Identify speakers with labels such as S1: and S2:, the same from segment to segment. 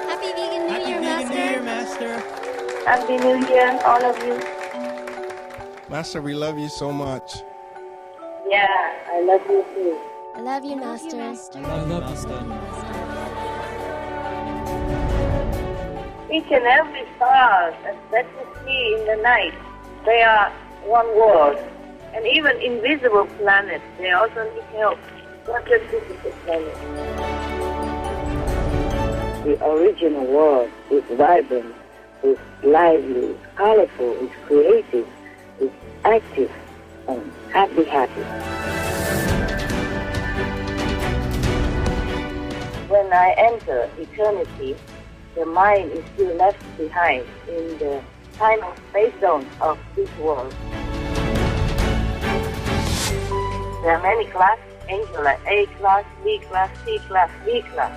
S1: Happy Vegan New Year, Master.
S2: Happy New Year, all of you.
S3: Master, we love you so much.
S2: Yeah, I love you too.
S1: I love you, Master.
S4: I love you, Master.
S2: Each and every star that you see in the night, they are one world. And even invisible planets, they also need help. Not just visible planets. The original world is vibrant, is lively, is colorful, is creative, is active, and happy. When I enter eternity, the mind is still left behind in the time and space zone of this world. There are many classes, angel like A class, B class, C class, D class.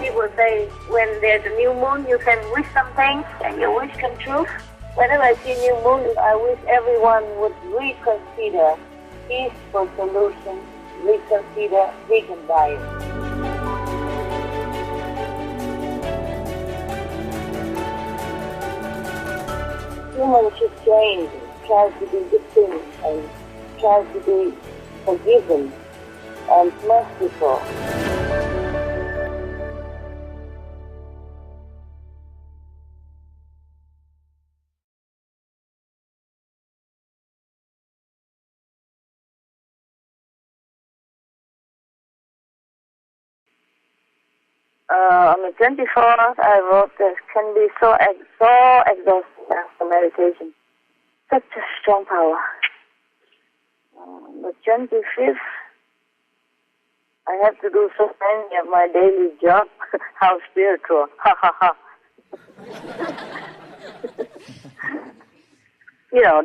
S2: People say when there's a new moon, you can wish something and your wish come true. Whenever I see new moon, I wish everyone would reconsider peaceful solutions, reconsider vegan diet. Humans should change, try to be good things, and try to be forgiving and merciful. On the 24th, I wrote that can be so exhausting after meditation. Such a strong power. The 25th, I have to do so many of my daily job. How spiritual. Ha ha ha.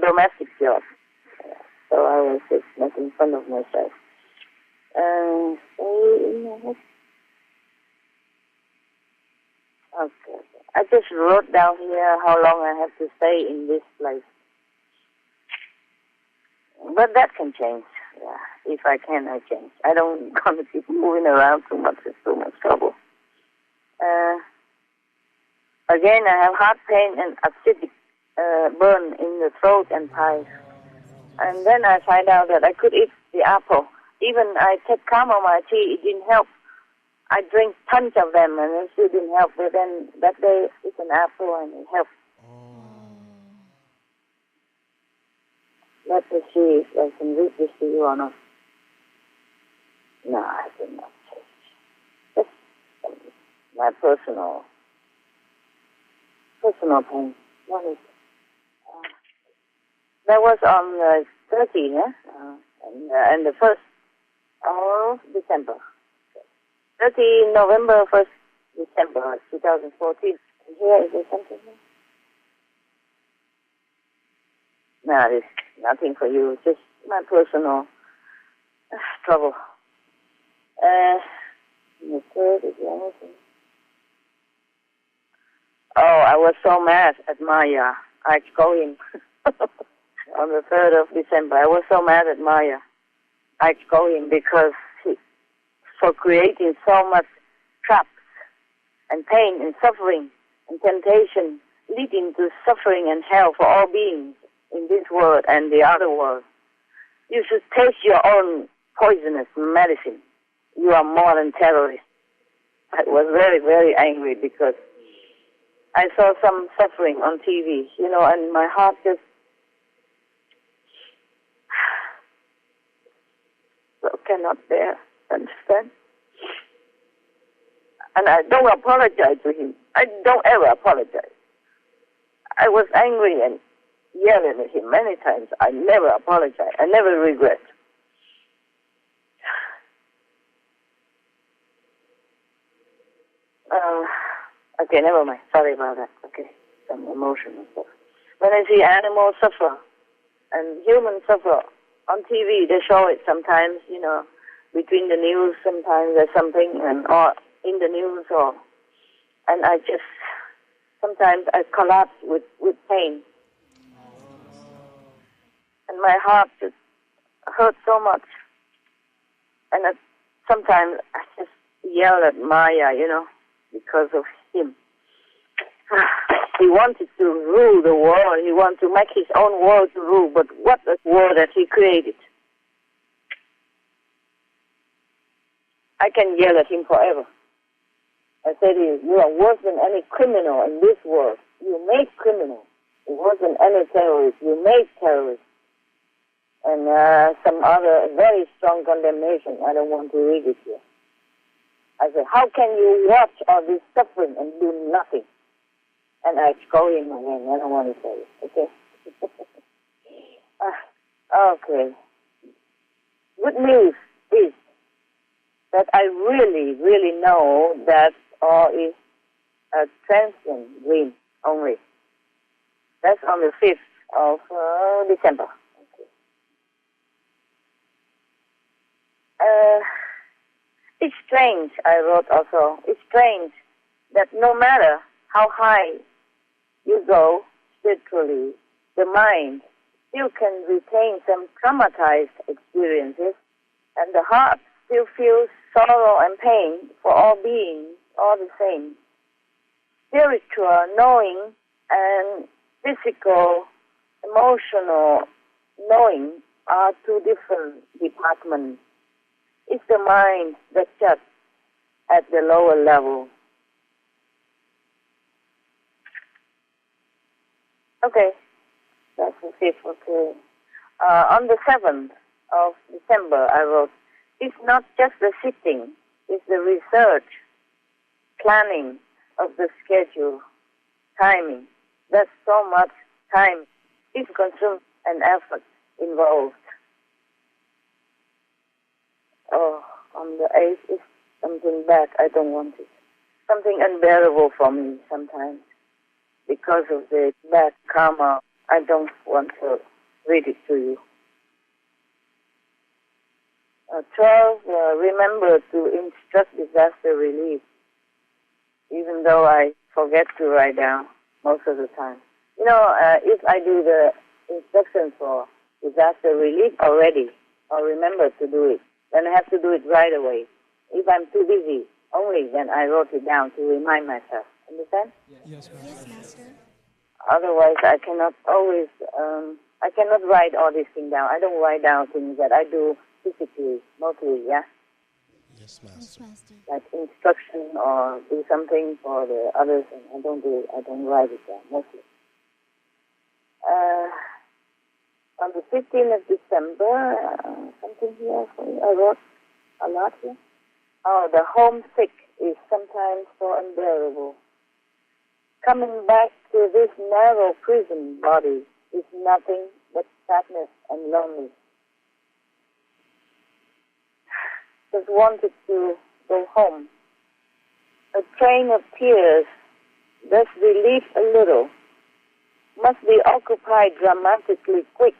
S2: Domestic job. So I was just making fun of myself. Okay. I just wrote down here how long I have to stay in this place. But that can change. Yeah. If I can, I change. I don't want to keep moving around too much. It's too much trouble. Again, I have heart pain and acidic burn in the throat and thighs. And then I find out that I could eat the apple. Even I take chamomile tea, it didn't help. I drink tons of them and it still didn't help. But then that day, it's an apple and it helped. Let me see if I can read this to you or not. No, I did not change. That's my personal pain. What is it? That was on 30, yeah? And the 1st of December. 30 November, 1st December 2014. Here, is there something here? No, there's nothing for you. Just my personal trouble. The 3rd, is there anything? Oh, I was so mad at Maya. I called him on the 3rd of December. I was so mad at Maya. I called him because for creating so much traps and pain and suffering and temptation, leading to suffering and hell for all beings in this world and the other world. You should taste your own poisonous medicine. You are more than terrorists. I was very, very angry because I saw some suffering on TV, and my heart just cannot bear, understand? And I don't apologize to him. I don't ever apologize. I was angry and yelling at him many times. I never apologize. I never regret. Okay, never mind. Sorry about that. Okay, some emotional stuff. When I see animals suffer and humans suffer on TV, they show it sometimes, between the news. Sometimes there's something, or in the news, and I just sometimes I collapse with pain, and my heart just hurt so much. And sometimes I just yell at Maya, because of him. He wanted to rule the world. He wanted to make his own world to rule. But what a world that he created. I can yell at him forever. I said, you are worse than any criminal in this world. You made criminals. You're worse than any terrorist. You made terrorists. And some other very strong condemnation. I don't want to read it here. I said, how can you watch all this suffering and do nothing? And I scold him again. I don't want to say it. Okay? Okay. Good news is that I really, really know that all is a transient dream only. That's on the 5th of December. Okay. It's strange, I wrote also, it's strange that no matter how high you go spiritually, the mind still can retain some traumatized experiences, and the heart still feels sorrow and pain for all beings, all the same. Spiritual knowing and physical, emotional knowing are two different departments. It's the mind that just at the lower level. Okay, that's the 5th. Okay. On the 7th of December, I wrote, it's not just the sitting, it's the research, planning of the schedule, timing. There's so much time is consumed and effort involved. Oh, on the 8th is something bad. I don't want it. Something unbearable for me sometimes. Because of the bad karma, I don't want to read it to you. 12, remember to instruct disaster relief, even though I forget to write down most of the time. If I do the instructions for disaster relief already, or remember to do it, then I have to do it right away. If I'm too busy, only then I wrote it down to remind myself. Understand?
S1: Yes, Master.
S2: Otherwise, I cannot always, I cannot write all these things down. I don't write down things that I do physically, mostly, yeah?
S3: Yes, Master.
S2: Like instruction or do something for the others, and I don't do it. I don't write it down, mostly. On the 15th of December, something here for you. I wrote a lot here. Oh, the homesick is sometimes so unbearable. Coming back to this narrow prison body is nothing but sadness and loneliness. Just wanted to go home. A train of tears, thus relief a little, must be occupied dramatically quick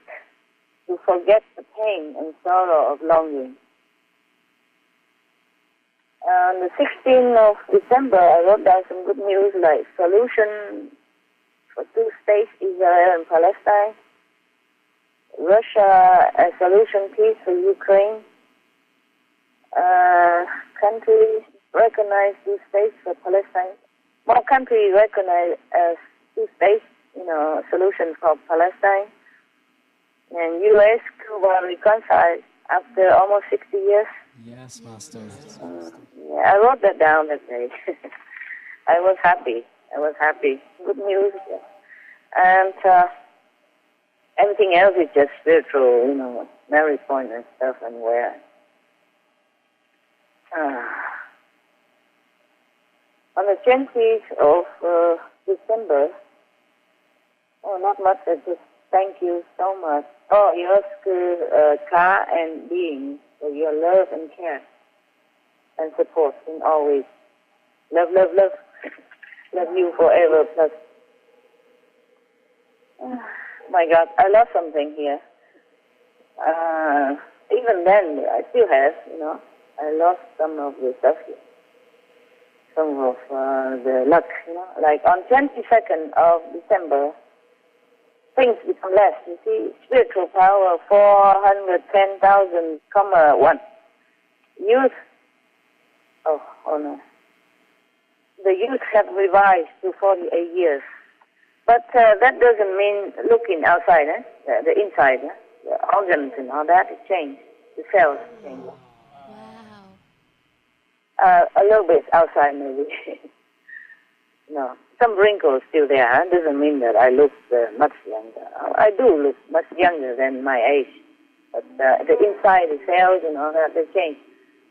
S2: to forget the pain and sorrow of longing. On the 16th of December, I wrote down some good news like solution for 2 states, Israel and Palestine, Russia, a solution peace for Ukraine, countries recognize 2 states for Palestine. More countries recognize 2 states, solution for Palestine. And U.S., Cuba reconciled after almost 60 years.
S4: Yes, Master.
S2: I wrote that down that day. I was happy. Good news. And everything else is just spiritual, marriage point and stuff and where. On the 20th of December, not much, I just thank you so much. Your car and being for your love and care and support in always. Love. Love you forever, plus. My God, I lost something here. Even then, I still have, I lost some of the stuff here. Some of the luck, Like on 22nd of December, things become less. You see, spiritual power 410,000, 1. Youth, oh no. The youth have revised to 48 years. But that doesn't mean looking outside, the inside, the organs and all that, it changed. The cells change.
S1: Wow.
S2: A little bit outside maybe. No, some wrinkles still there. It doesn't mean that I look much younger. I do look much younger than my age. But the inside, the cells and all that, they change,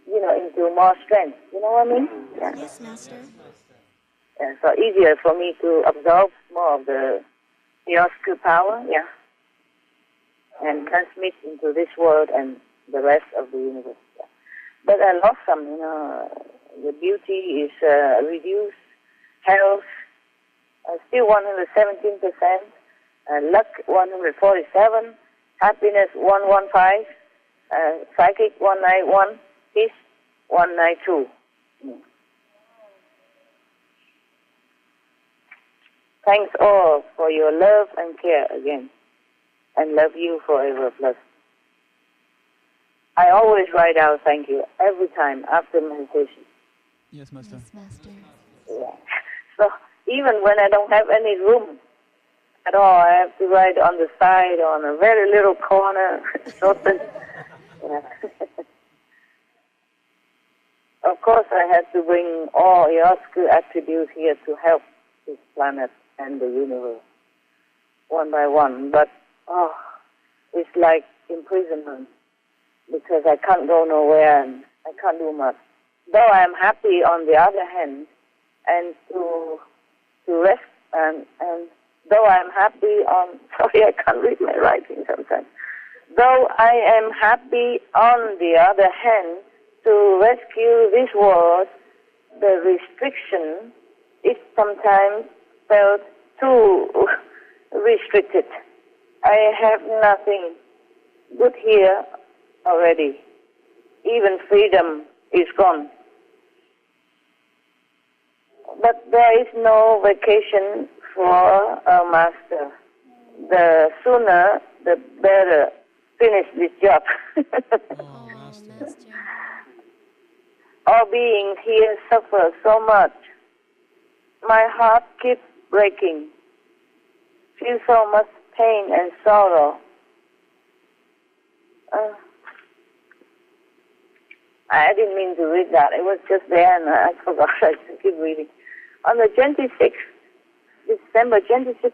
S2: into more strength. You know what I mean? Yeah.
S1: Yes, Master.
S2: Yeah, so easier for me to absorb more of the Oscar power, and transmit into this world and the rest of the universe. Yeah. But I lost some, the beauty is reduced, health still 117%, luck 147, happiness 115, psychic 191, peace 192. Thanks all for your love and care again, and love you forever plus. I always write out thank you every time after meditation.
S4: Yes, Master.
S1: Yes, Master.
S2: Yeah. So even when I don't have any room at all, I have to write on the side, on a very little corner, something. Yeah. Of course, I have to bring all Oscar attributes here to help this planet and the universe, one by one. But, it's like imprisonment, because I can't go nowhere and I can't do much. Though I am happy on the other hand, and to rest, and though I am happy on, sorry, I can't read my writing sometimes. Though I am happy on the other hand, to rescue this world, the restriction is sometimes felt too restricted. I have nothing good here already. Even freedom is gone. But there is no vacation for a master. The sooner, the better finish this job.
S1: Oh, Master.
S2: All beings here suffer so much. My heart keeps breaking. Feel so much pain and sorrow. I didn't mean to read that. It was just there and I forgot. I should keep reading. On the 26th, December 26th,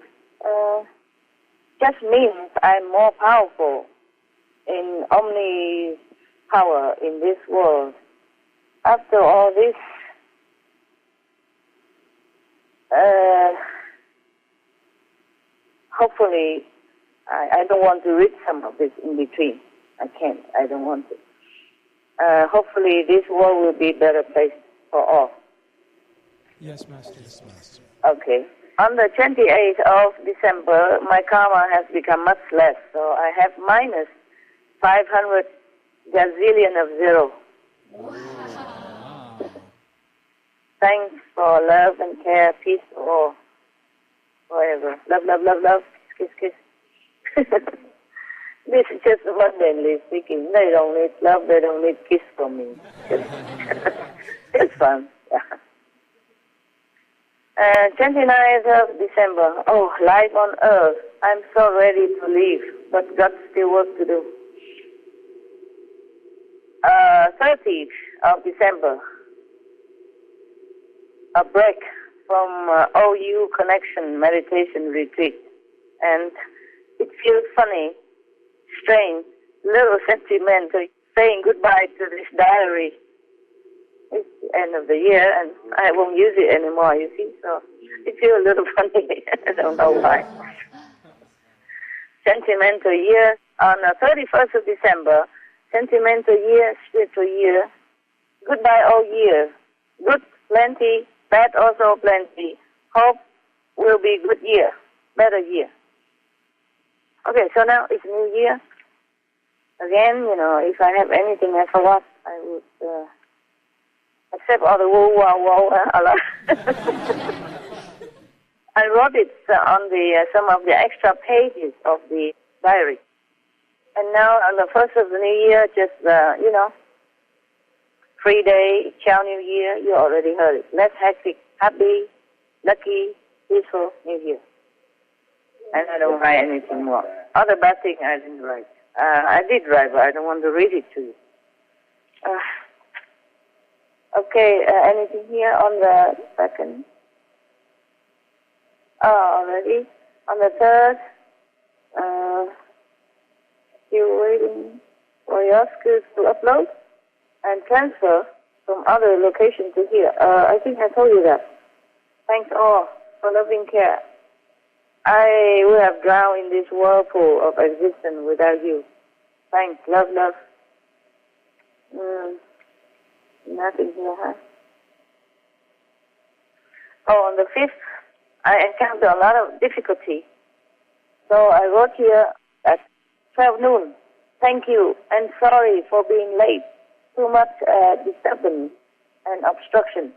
S2: just means I'm more powerful in omni power in this world. After all this, hopefully, I don't want to read some of this in between. I can't. I don't want to. Hopefully, this world will be a better place for all.
S4: Yes, Master.
S3: Yes, Master.
S2: Okay. On the 28th of December, my karma has become much less, so I have minus 500 gazillion of zero.
S4: Wow.
S2: Thanks for love and care, peace to all, forever. Love, love, love, love, kiss, kiss, kiss. This is just mundanely speaking. They don't need love, they don't need kiss from me. It's fun, yeah. 29th of December. Oh, life on earth. I'm so ready to leave, but got still work to do. 30th of December. A break from OU Connection Meditation Retreat. And it feels funny, strange, little sentimental, saying goodbye to this diary. It's the end of the year, and I won't use it anymore, you see, so it feels a little funny. I don't know why. Sentimental year. On the 31st of December, sentimental year, spiritual year. Goodbye all year. Good, plenty. Bad, also plenty. Hope will be good year. Better year. Okay, so now it's new year. Again, if I have anything I forgot, I would... except all the woo, wow, wow, a lot. I wrote it on the some of the extra pages of the diary. And now on the 1st of the new year, just, free day, Chow New Year, you already heard it. Less hectic, happy, lucky, peaceful New Year. And I don't write anything more. Other bad thing I didn't write. I did write, but I don't want to read it to you. Okay, anything here on the 2nd? Oh, already. On the 3rd, still waiting for your skills to upload and transfer from other location to here. I think I told you that. Thanks all for loving care. I would have drowned in this whirlpool of existence without you. Thanks. Love, love. Nothing here, huh? Oh, on the 5th, I encountered a lot of difficulty. So I wrote here at 12 noon, thank you and sorry for being late. Too much disturbance and obstruction,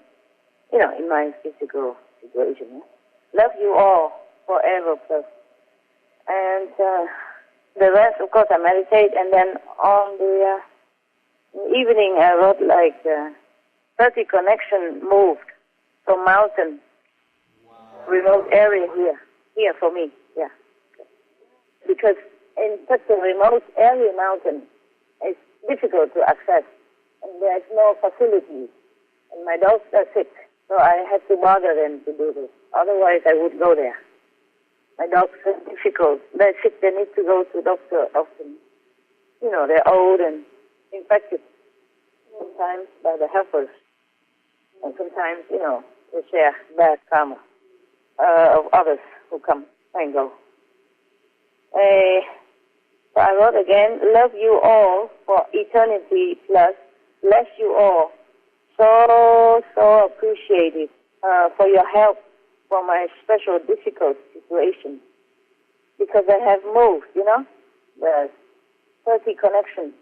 S2: in my physical situation. Yeah? Love you all forever, plus. And the rest, of course, I meditate. And then on the evening, I wrote like 30 connection moved from mountain, remote area here for me, yeah. Because in such a remote area mountain, it's difficult to access, and there's no facilities. And my dogs are sick, so I had to bother them to do this. Otherwise, I would go there. My dogs are difficult. They're sick. They need to go to doctor often. They're old and infected. Sometimes by the helpers, and sometimes, they share bad karma of others who come and go. So I wrote again, love you all for eternity plus, bless you all. So appreciated for your help for my special difficult situation. Because I have moved, the 30 connections.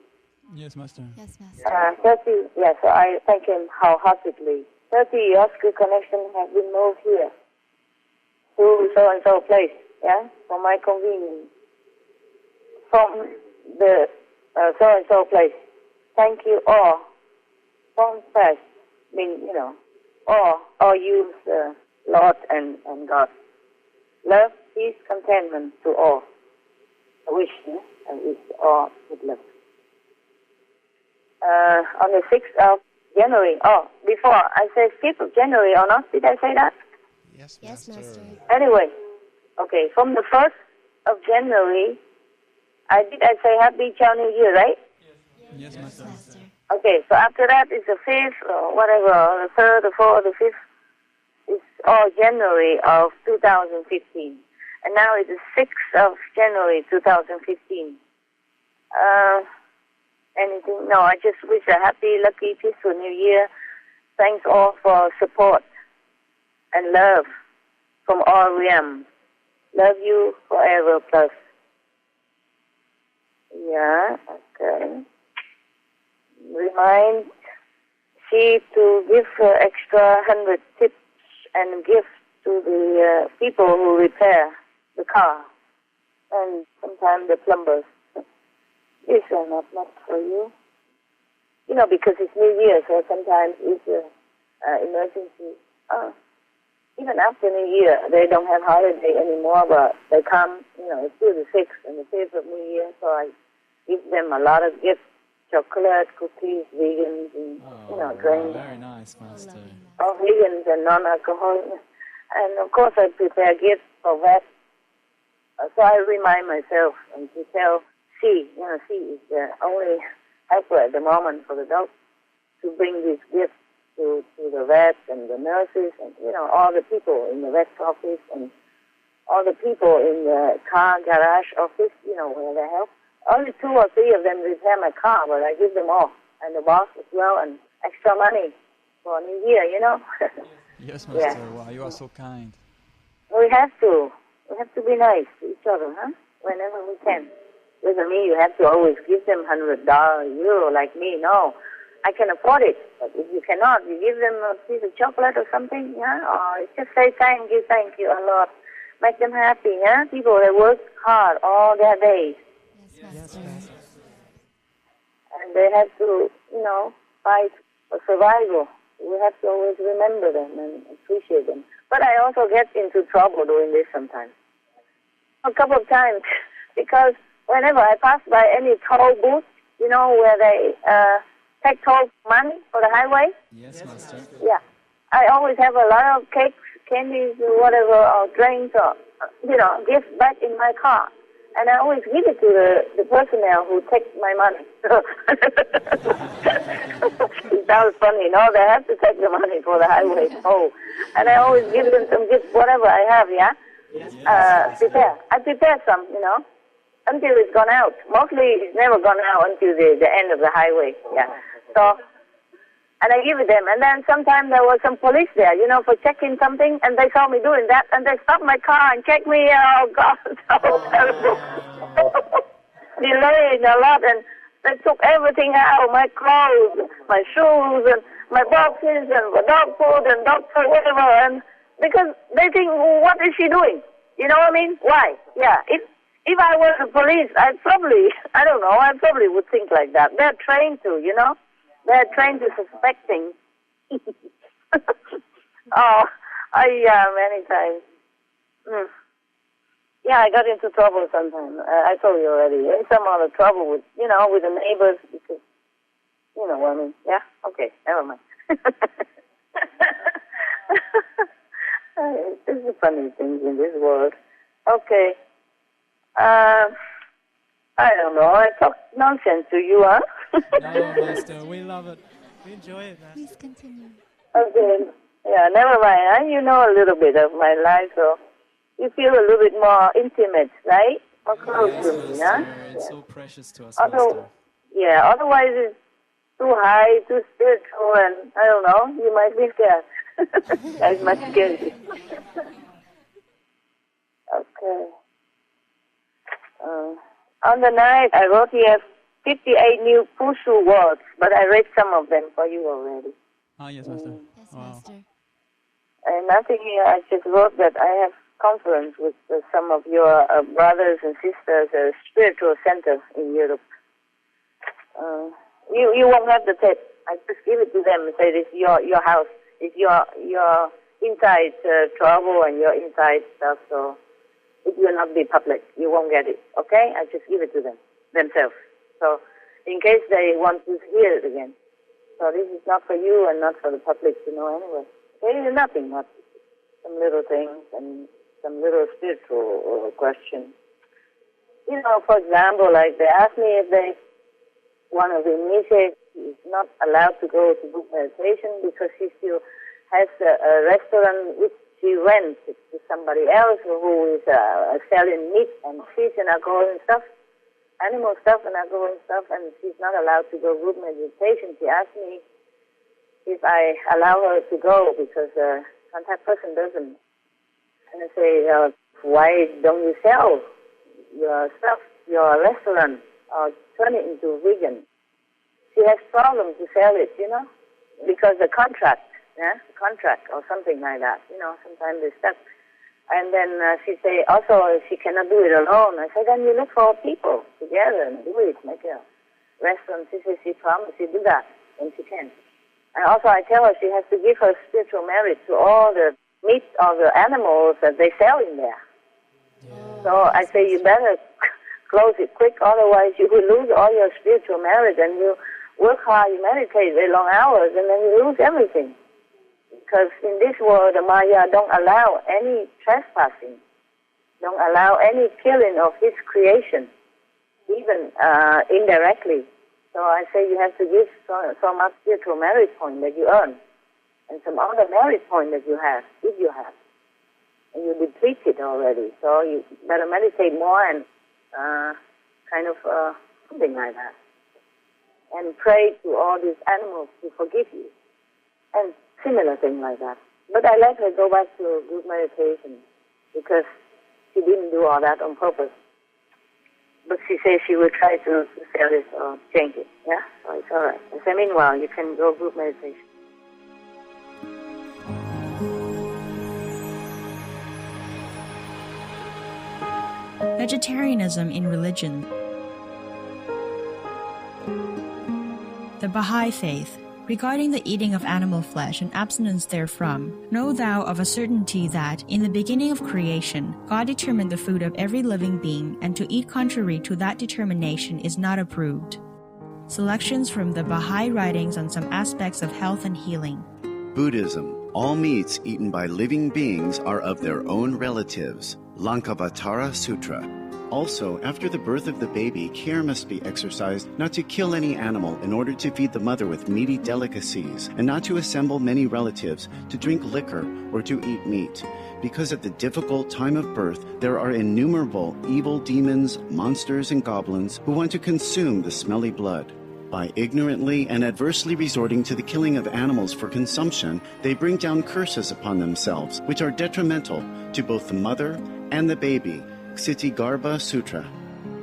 S4: Yes, Master.
S5: Yes, Master.
S2: 30, yeah, so I thank him wholeheartedly. 30 Oscar connections have been moved here to so-and-so place, yeah, for my convenience. From the so-and-so place. Thank you all. From first, all use Lord and God. Love, peace, contentment to all. I wish all with love. On the 6th of January, before I said 5th of January or not, did I say that?
S3: Yes,
S5: Yes, Master.
S2: Anyway, okay, from the 1st of January, I say Happy Chow New Year, right?
S4: Yes, Master.
S5: Master.
S2: Okay, so after that is the 5th or whatever, the 3rd, the 4th, the 5th. It's all January of 2015. And now it's the 6th of January 2015. Anything? No, I just wish a happy, lucky, peaceful New Year. Thanks all for support and love from all realms. Love you forever, plus. Yeah, okay. Remind she to give extra 100 tips and gifts to the people who repair the car and sometimes the plumbers. These are not much for you. Because it's New Year, so sometimes it's emergency. Even after New Year, they don't have holiday anymore, but they come, it's still the 6th and the 5th of New Year, so I give them a lot of gifts, chocolate, cookies, vegans, and, drinks.
S4: Very nice, Master.
S2: All vegans and non-alcoholic. And, of course, I prepare gifts for that. So I remind myself and to tell C is the only helper at the moment for the dog, to bring these gifts to the vets and the nurses and, all the people in the vet's office and all the people in the car garage office, where they help. Only 2 or 3 of them repair my car, but I give them all. And the boss as well, and extra money for New Year,
S4: Yes, Master.
S2: Yeah.
S4: Wow, you are so kind.
S2: We have to. We have to be nice to each other, huh? Whenever we can. Doesn't mean you have to always give them $100, euro like me. No. I can afford it. But if you cannot, you give them a piece of chocolate or something, yeah? Or just say thank you a lot. Make them happy, yeah? People, they work hard all their days.
S1: Yes, Master.
S2: And they have to, fight for survival. We have to always remember them and appreciate them. But I also get into trouble doing this sometimes. A couple of times, because whenever I pass by any toll booth, where they take toll money for the highway.
S4: Yes, Master.
S2: Yeah. I always have a lot of cakes, candies, or whatever, or drinks, or, gifts back in my car. And I always give it to the personnel who takes my money. It sounds funny, they have to take the money for the highway toll. And I always give them some gifts, whatever I have, yeah? I prepare some, until it's gone out. Mostly it's never gone out until the end of the highway, yeah. So, and I give it them. And then sometimes there was some police there, for checking something, and they saw me doing that, and they stopped my car and checked me. Oh, God, so terrible. Delaying a lot, and they took everything out, my clothes, my shoes, and my boxes, and the dog food, and dog food, whatever, and because they think, what is she doing? You know what I mean? Why? Yeah, if I were the police, I probably would think like that. They're trained to, They're trained to suspect things. Many times. Yeah, I got into trouble sometimes. I told you already. In some other trouble with the neighbors because, you know what I mean. Yeah? Okay, never mind. There's the funny things in this world. Okay. I don't know. I talk nonsense to you, huh?
S1: No, Master, we love it. We enjoy it, Master.
S5: Please continue.
S2: Okay. Yeah, never mind. Huh? You know a little bit of my life, so you feel a little bit more intimate, right? More close to me, huh?
S4: It's so precious to us,
S2: Although,
S4: Master.
S2: yeah, otherwise it's too high, too spiritual, and I don't know, you might be scared. I might scare you. Okay. On the night, I wrote here 58 new Pushu words, but I read some of them for you already.
S4: Yes, Master.
S5: Yes,
S4: Wow.
S5: Master.
S2: And nothing here, I just wrote that I have conference with some of your brothers and sisters at a spiritual center in Europe. You won't have the tape. I just give it to them and say, this is your house. It's your inside trouble and your inside stuff, so it will not be public. You won't get it, okay? I just give it to them, themselves. So in case they want to hear it again. So this is not for you and not for the public to know anyway. There is nothing, but some little things and some little spiritual questions. For example, like they asked me if one of the initiates is not allowed to go to group meditation because she still has a restaurant which she rents to somebody else who is selling meat and fish and alcohol and stuff, animal stuff and alcohol and stuff, and she's not allowed to go group meditation. She asked me if I allow her to go because the contact person doesn't. And I say, why don't you sell your stuff, your restaurant, or turn it into vegan? She has problems to sell it, because the contract or something like that, sometimes they're stuck. And then she say, also, she cannot do it alone. I said, then you look for people together and do it, make a restaurant. She says she promised she do that, and she can. And also I tell her she has to give her spiritual merit to all the meat or the animals that they sell in there. Yeah. So I say you better close it quick, otherwise you will lose all your spiritual merit and you work hard, you meditate very long hours, and then you lose everything. Because in this world, the Maya don't allow any trespassing, don't allow any killing of his creation, even indirectly. So I say you have to give so much spiritual merit point that you earn, and some other merit point that you have, if you have. And you deplete it already. So you better meditate more and something like that. And pray to all these animals to forgive you. And similar thing like that. But I let her go back to group meditation because she didn't do all that on purpose. But she says she will try to sell it or change it. Yeah? So it's all right. I Okay, meanwhile, you can go group meditation.
S5: Vegetarianism in religion. The Baha'i Faith. Regarding the eating of animal flesh and abstinence therefrom, know thou of a certainty that, in the beginning of creation, God determined the food of every living being, and to eat contrary to that determination is not approved. Selections from the Baha'i writings on some aspects of health and healing.
S6: Buddhism. All meats eaten by living beings are of their own relatives. Lankavatara Sutra. Also, after the birth of the baby, care must be exercised not to kill any animal in order to feed the mother with meaty delicacies, and not to assemble many relatives to drink liquor or to eat meat. Because at the difficult time of birth, there are innumerable evil demons, monsters, and goblins who want to consume the smelly blood. By ignorantly and adversely resorting to the killing of animals for consumption, they bring down curses upon themselves, which are detrimental to both the mother and the baby. Ksitigarbha Sutra.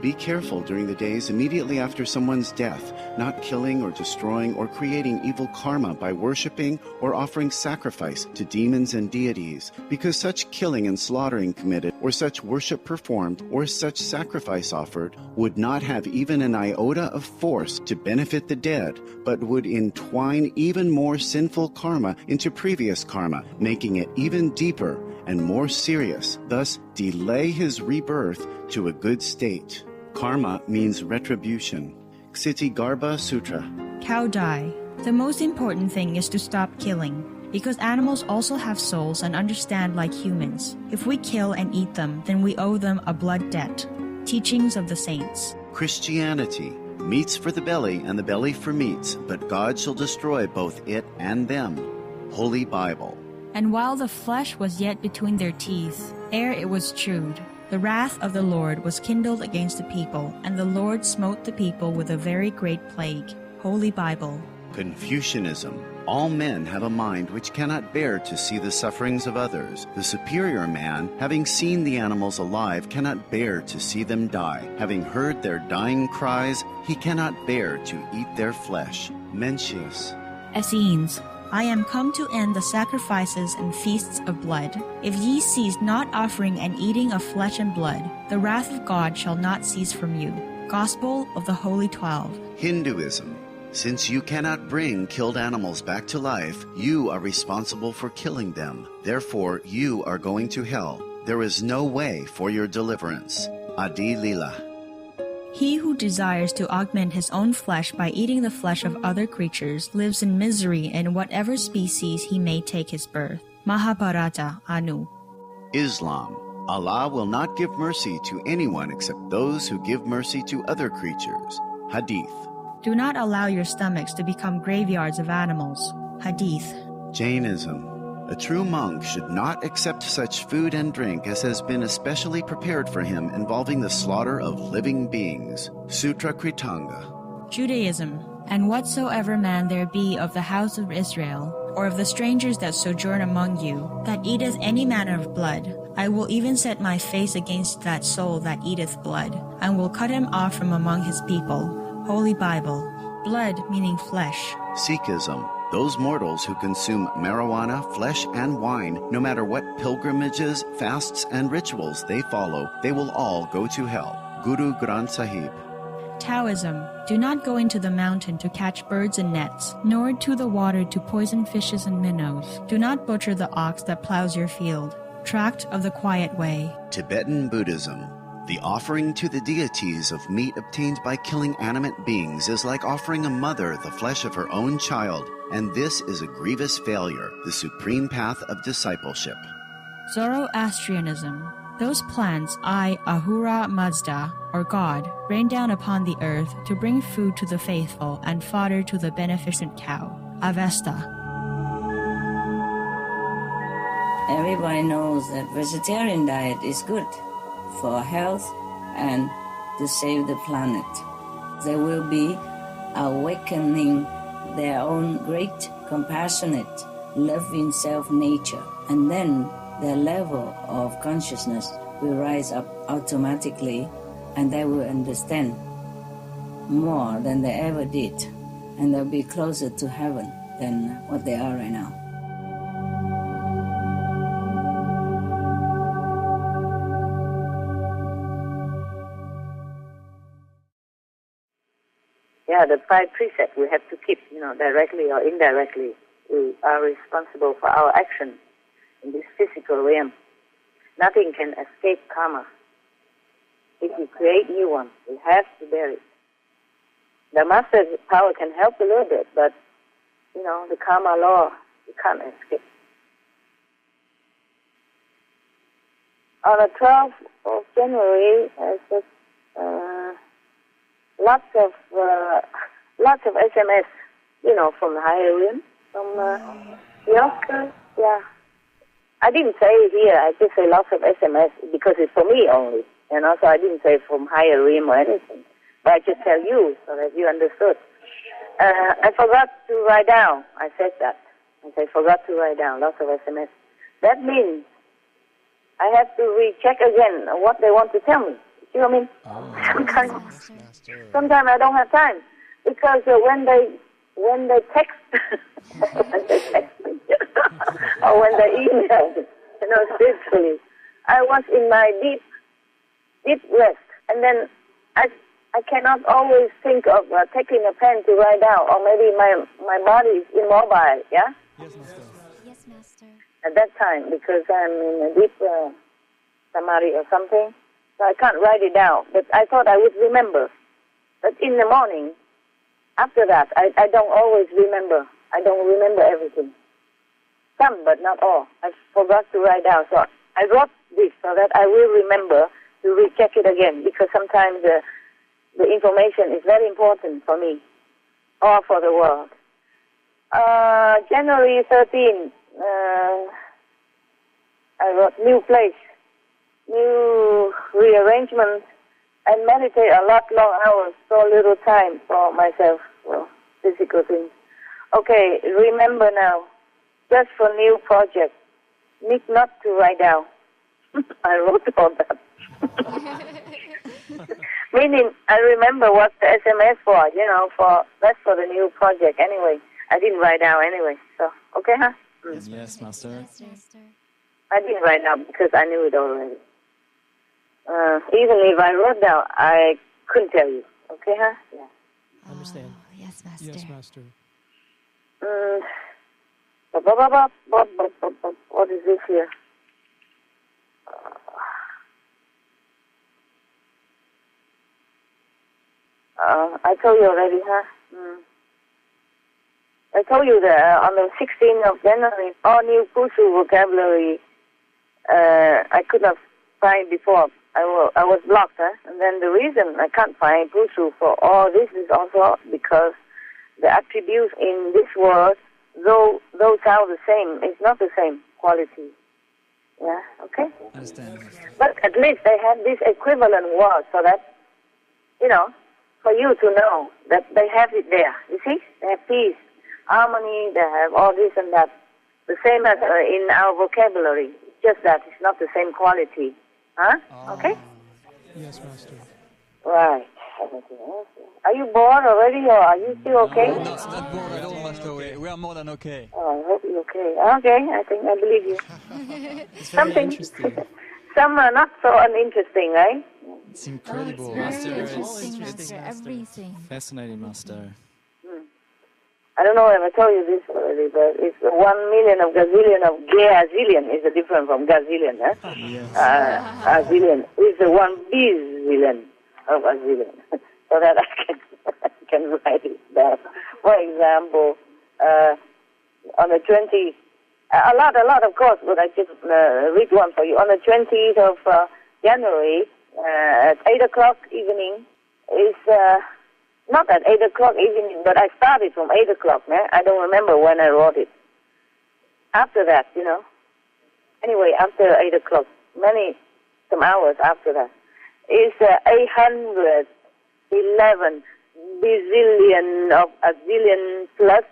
S6: Be careful during the days immediately after someone's death, not killing or destroying or creating evil karma by worshipping or offering sacrifice to demons and deities, because such killing and slaughtering committed, or such worship performed, or such sacrifice offered, would not have even an iota of force to benefit the dead, but would entwine even more sinful karma into previous karma, making it even deeper and more serious, thus delay his rebirth to a good state. Karma means retribution. Ksitigarbha Sutra.
S5: Cow die. The most important thing is to stop killing, because animals also have souls and understand like humans. If we kill and eat them, then we owe them a blood debt. Teachings of the Saints.
S6: Christianity. Meats for the belly and the belly for meats, but God shall destroy both it and them. Holy Bible.
S5: And while the flesh was yet between their teeth, ere it was chewed, the wrath of the Lord was kindled against the people, and the Lord smote the people with a very great plague. Holy Bible.
S6: Confucianism. All men have a mind which cannot bear to see the sufferings of others. The superior man, having seen the animals alive, cannot bear to see them die. Having heard their dying cries, he cannot bear to eat their flesh. Mencius.
S5: Essenes. I am come to end the sacrifices and feasts of blood. If ye cease not offering and eating of flesh and blood, the wrath of God shall not cease from you. Gospel of the Holy 12.
S6: Hinduism. Since you cannot bring killed animals back to life, you are responsible for killing them. Therefore, you are going to hell. There is no way for your deliverance. Adi Lila.
S5: He who desires to augment his own flesh by eating the flesh of other creatures lives in misery in whatever species he may take his birth. Mahabharata, Anu.
S6: Islam. Allah will not give mercy to anyone except those who give mercy to other creatures. Hadith.
S5: Do not allow your stomachs to become graveyards of animals. Hadith.
S6: Jainism. A true monk should not accept such food and drink as has been especially prepared for him involving the slaughter of living beings. Sutra Kritanga.
S5: Judaism. And whatsoever man there be of the house of Israel, or of the strangers that sojourn among you, that eateth any manner of blood, I will even set my face against that soul that eateth blood, and will cut him off from among his people. Holy Bible. Blood meaning flesh.
S6: Sikhism. Those mortals who consume marijuana, flesh, and wine, no matter what pilgrimages, fasts, and rituals they follow, they will all go to hell. Guru Granth Sahib.
S5: Taoism. Do not go into the mountain to catch birds and nets, nor to the water to poison fishes and minnows. Do not butcher the ox that plows your field. Tract of the Quiet Way.
S6: Tibetan Buddhism. The offering to the deities of meat obtained by killing animate beings is like offering a mother the flesh of her own child, and this is a grievous failure, the supreme path of discipleship.
S5: Zoroastrianism. Those plants Ahura Mazda, or God, rain down upon the earth to bring food to the faithful and fodder to the beneficent cow. Avesta.
S7: Everybody knows that vegetarian diet is good for health and to save the planet. They will be awakening their own great, compassionate, loving self-nature, and then their level of consciousness will rise up automatically, and they will understand more than they ever did. and they'll be closer to heaven than what they are right now.
S2: Yeah, the 5 precepts we have to keep, directly or indirectly. We are responsible for our actions in this physical realm. Nothing can escape karma. If you create new one, you have to bear it. The master's power can help a little bit, but, the karma law, you can't escape. On the 12th of January, lots of SMS, from the higher realm, from the Oscar, yeah. I didn't say it here, I just say lots of SMS because it's for me only. And also I didn't say from higher realm or anything. But I just tell you so that you understood. I forgot to write down. I said that. I forgot to write down lots of SMS. That means I have to recheck again what they want to tell me. You know what I mean? Sometimes I don't have time because when they text, when they text me, or when they email, spiritually, I was in my deep rest, and then I cannot always think of taking a pen to write down, or maybe my body is immobile, yeah?
S4: Yes, Master.
S8: Yes, Master.
S2: At that time, because I'm in a deep samadhi or something, so I can't write it down. But I thought I would remember. But in the morning, after that, I don't always remember. I don't remember everything. Some, but not all. I forgot to write down. So I wrote this so that I will remember to recheck it again, because sometimes the information is very important for me or for the world. January 13, I wrote new place, new rearrangement, and meditate a lot long hours, so little time for myself, physical things. Okay, remember now, just for new project, need not to write down. I wrote all that. Meaning, I remember what the SMS for, that's for the new project anyway. I didn't write down anyway, so, okay, huh?
S4: Yes, Master.
S8: Yes, Master.
S2: I didn't write down because I knew it already. Even if I wrote down, I couldn't tell you, okay, huh? Yeah.
S1: Understand.
S8: Yes, Master.
S1: Yes, Master.
S2: What is this here? I told you already, huh? I told you that on the 16th of January, all new Pushu vocabulary I could not find before. I was blocked, huh? And then the reason I can't find Pushu for all this is also because the attributes in this word, though those are the same, it's not the same quality. Yeah, okay?
S4: Understand.
S2: But at least they have this equivalent word so that, for you to know that they have it there. You see? They have peace, harmony, they have all this and that. The same as in our vocabulary. It's just that it's not the same quality. Huh? Okay?
S1: Yes, Master.
S2: Right. Are you bored already, or are you still okay?
S4: No, not bored at all, Master. We are more than okay.
S2: Oh, I hope you're okay. Okay, I think I believe you.
S4: It's very
S2: Something.
S4: interesting.
S2: Some are not so uninteresting, right?
S4: It's incredible,
S8: Very
S4: Master.
S8: interesting,
S1: It's
S8: Master.
S1: Master.
S8: Everything.
S4: Fascinating, Master.
S2: I don't know if I told you this already, but it's 1 million of gazillion of gazillion is different from gazillion, huh?
S4: Yes.
S2: Gazillion is 1 bazillion of a zillion, so that I can write it down. For example, on the 20th, a lot of course, but I just read one for you. On the 20th of January, at 8 o'clock evening, is not at 8 o'clock evening, but I started from 8 o'clock, man. I don't remember when I wrote it. After that, Anyway, after 8 o'clock, some hours after that, is 811 bazillion of a zillion plus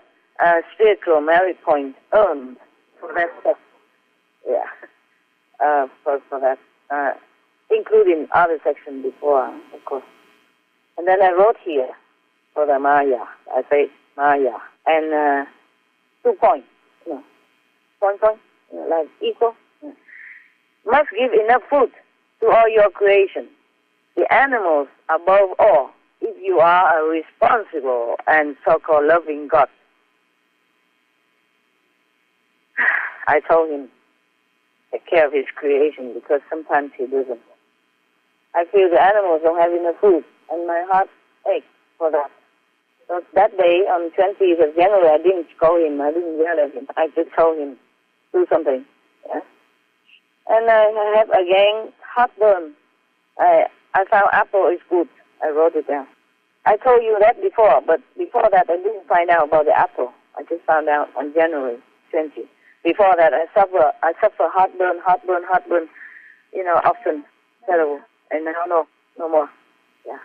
S2: spiritual merit point earned for that stuff. Yeah, for that, including other section before, of course. And then I wrote here for the Maya. I say Maya. And 2 points. Point, like equal. Must give enough food to all your creation. The animals above all, if you are a responsible and so-called loving God. I told him, take care of his creation because sometimes he doesn't. I feel the animals don't have enough food and my heart aches for that. So that day, on 20th of January, I didn't scold him, I didn't yell at him. I just told him, do something. Yeah? And I have again heartburn. I found apple is good. I wrote it down. I told you that before, but before that I didn't find out about the apple. I just found out on January 20. Before that I suffer heartburn, often. Terrible. And now no more. Yeah.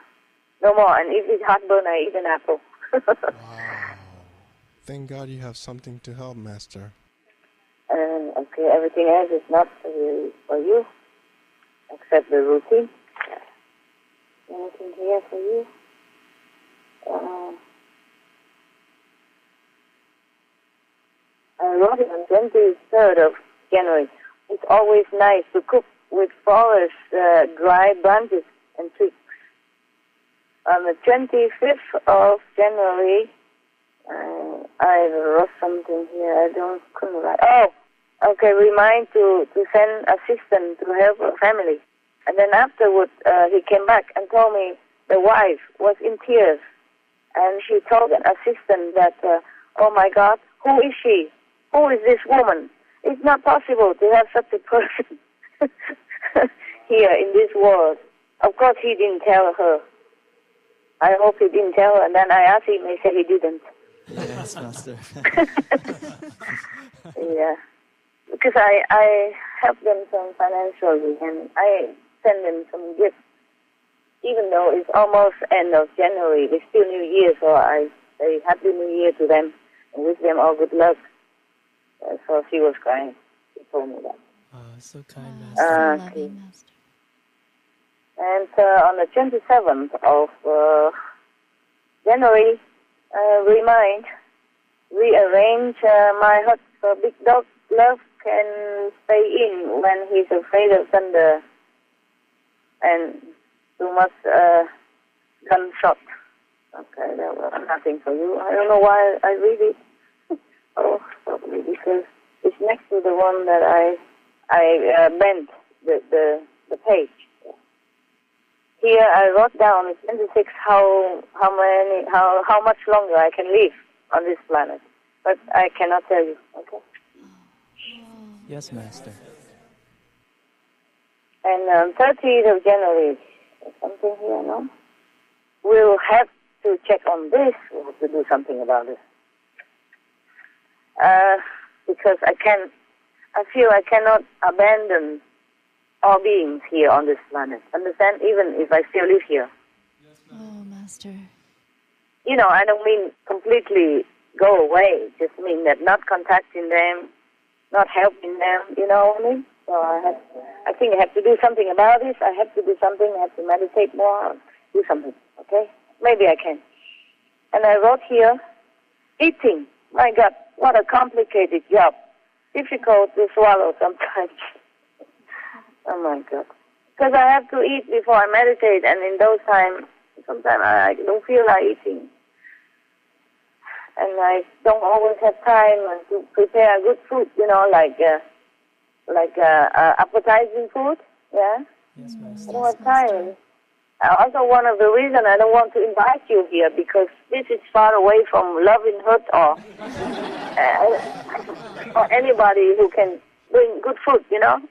S2: No more. And if it's heartburn, I eat an apple.
S3: Wow. Thank God you have something to help, Master.
S2: Okay, everything else is not for you, except the routine. Anything here for you? I wrote it on 23rd of January. It's always nice to cook with forest, dry branches and twigs. On the 25th of January, I wrote something here. Couldn't write. Oh, okay. Remind to send assistant to help a family. And then afterwards, he came back and told me the wife was in tears, and she told an assistant that, "Oh my God, who is she? Who is this woman? It's not possible to have such a person here in this world." Of course, he didn't tell her. I hope he didn't tell her. And then I asked him. He said he didn't.
S4: Yes, Master.
S2: Yeah, because I help them some financially, and I send them some gifts. Even though it's almost end of January, it's still New Year, so I say Happy New Year to them and wish them all good luck. So she was crying. She told me that.
S1: Oh, so kind, Master.
S2: Okay. And on the 27th of January, rearrange my hut so Big Dog Love can stay in when he's afraid of thunder and too much gunshot. Okay, that was nothing for you. I don't know why I read it. Oh, probably because it's next to the one that I bent the page. Here I wrote down in 26 how much longer I can live on this planet, but I cannot tell you. Okay.
S4: Yes, Master.
S2: And on 30th of January, something here, no? We'll have to check on this. We'll have to do something about this. Because I feel I cannot abandon all beings here on this planet. Understand? Even if I still live here.
S8: Oh, Master.
S2: I don't mean completely go away. Just mean that not contacting them, not helping them, you know what I mean? So I think I have to do something about this. I have to do something. I have to meditate more, do something, okay? Maybe I can. And I wrote here, eating. My God, what a complicated job. Difficult to swallow sometimes. Oh, my God. Because I have to eat before I meditate, and in those times, sometimes I don't feel like eating. And I don't always have time to prepare good food, like appetizing food, yeah?
S1: Yes, Master.
S2: I don't have time. Also, one of the reasons I don't want to invite you here, because this is far away from loving hut or anybody who can bring good food,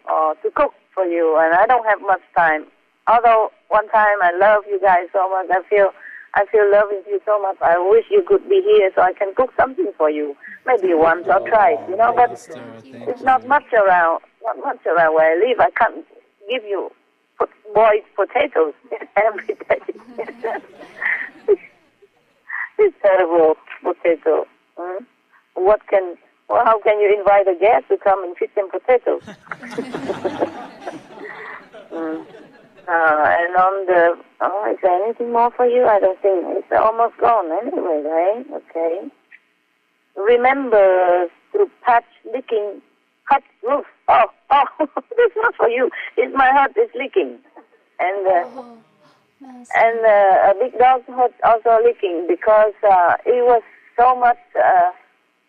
S2: or to cook for you, and I don't have much time. Although one time I love you guys so much, I feel loving you so much. I wish you could be here so I can cook something for you, maybe once or twice, but it's not much around. Not much around where I live. I can't give you boiled potatoes every day. It's terrible potato. How can you invite a guest to come and feed them potatoes? And on the, is there anything more for you? I don't think. It's almost gone anyway, right? Okay. Remember to patch leaking hut roof. Oh, it's not for you. It's my hut is leaking. And and a big dog's hut also leaking because it was so much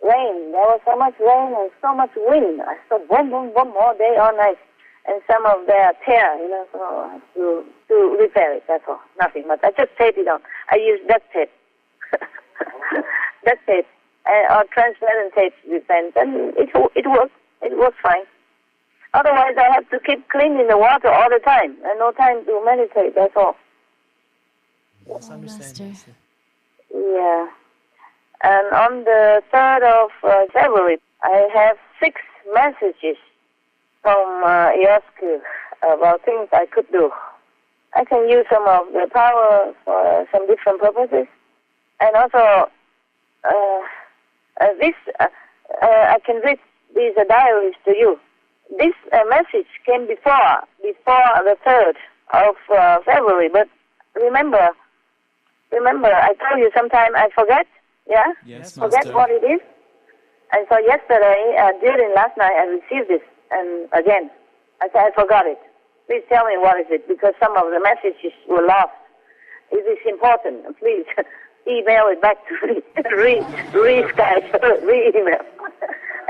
S2: rain. There was so much rain and so much wind. I saw boom, boom, boom all day, all night. And some of their tear, so I have to repair it, that's all. Nothing much. I just tape it on. I use duct tape. Duct tape. Or transparent tape depends. And it works. It works fine. Otherwise, I have to keep cleaning the water all the time. And no time to meditate, that's all.
S1: Yes, understand. Master.
S2: Yeah. And on the 3rd of February, I have 6 messages from your school about things I could do. I can use some of the power for some different purposes. And also, I can read these diaries to you. This message came before the 3rd of February, but remember, I told you sometime I forget, yeah?
S1: Yes,
S2: forget
S1: Master.
S2: what it is. And so yesterday, during last night, I received this, and again, I said, I forgot it. Please tell me what is it, because some of the messages were lost. It is important, please email it back to me, re-Skype, re-email.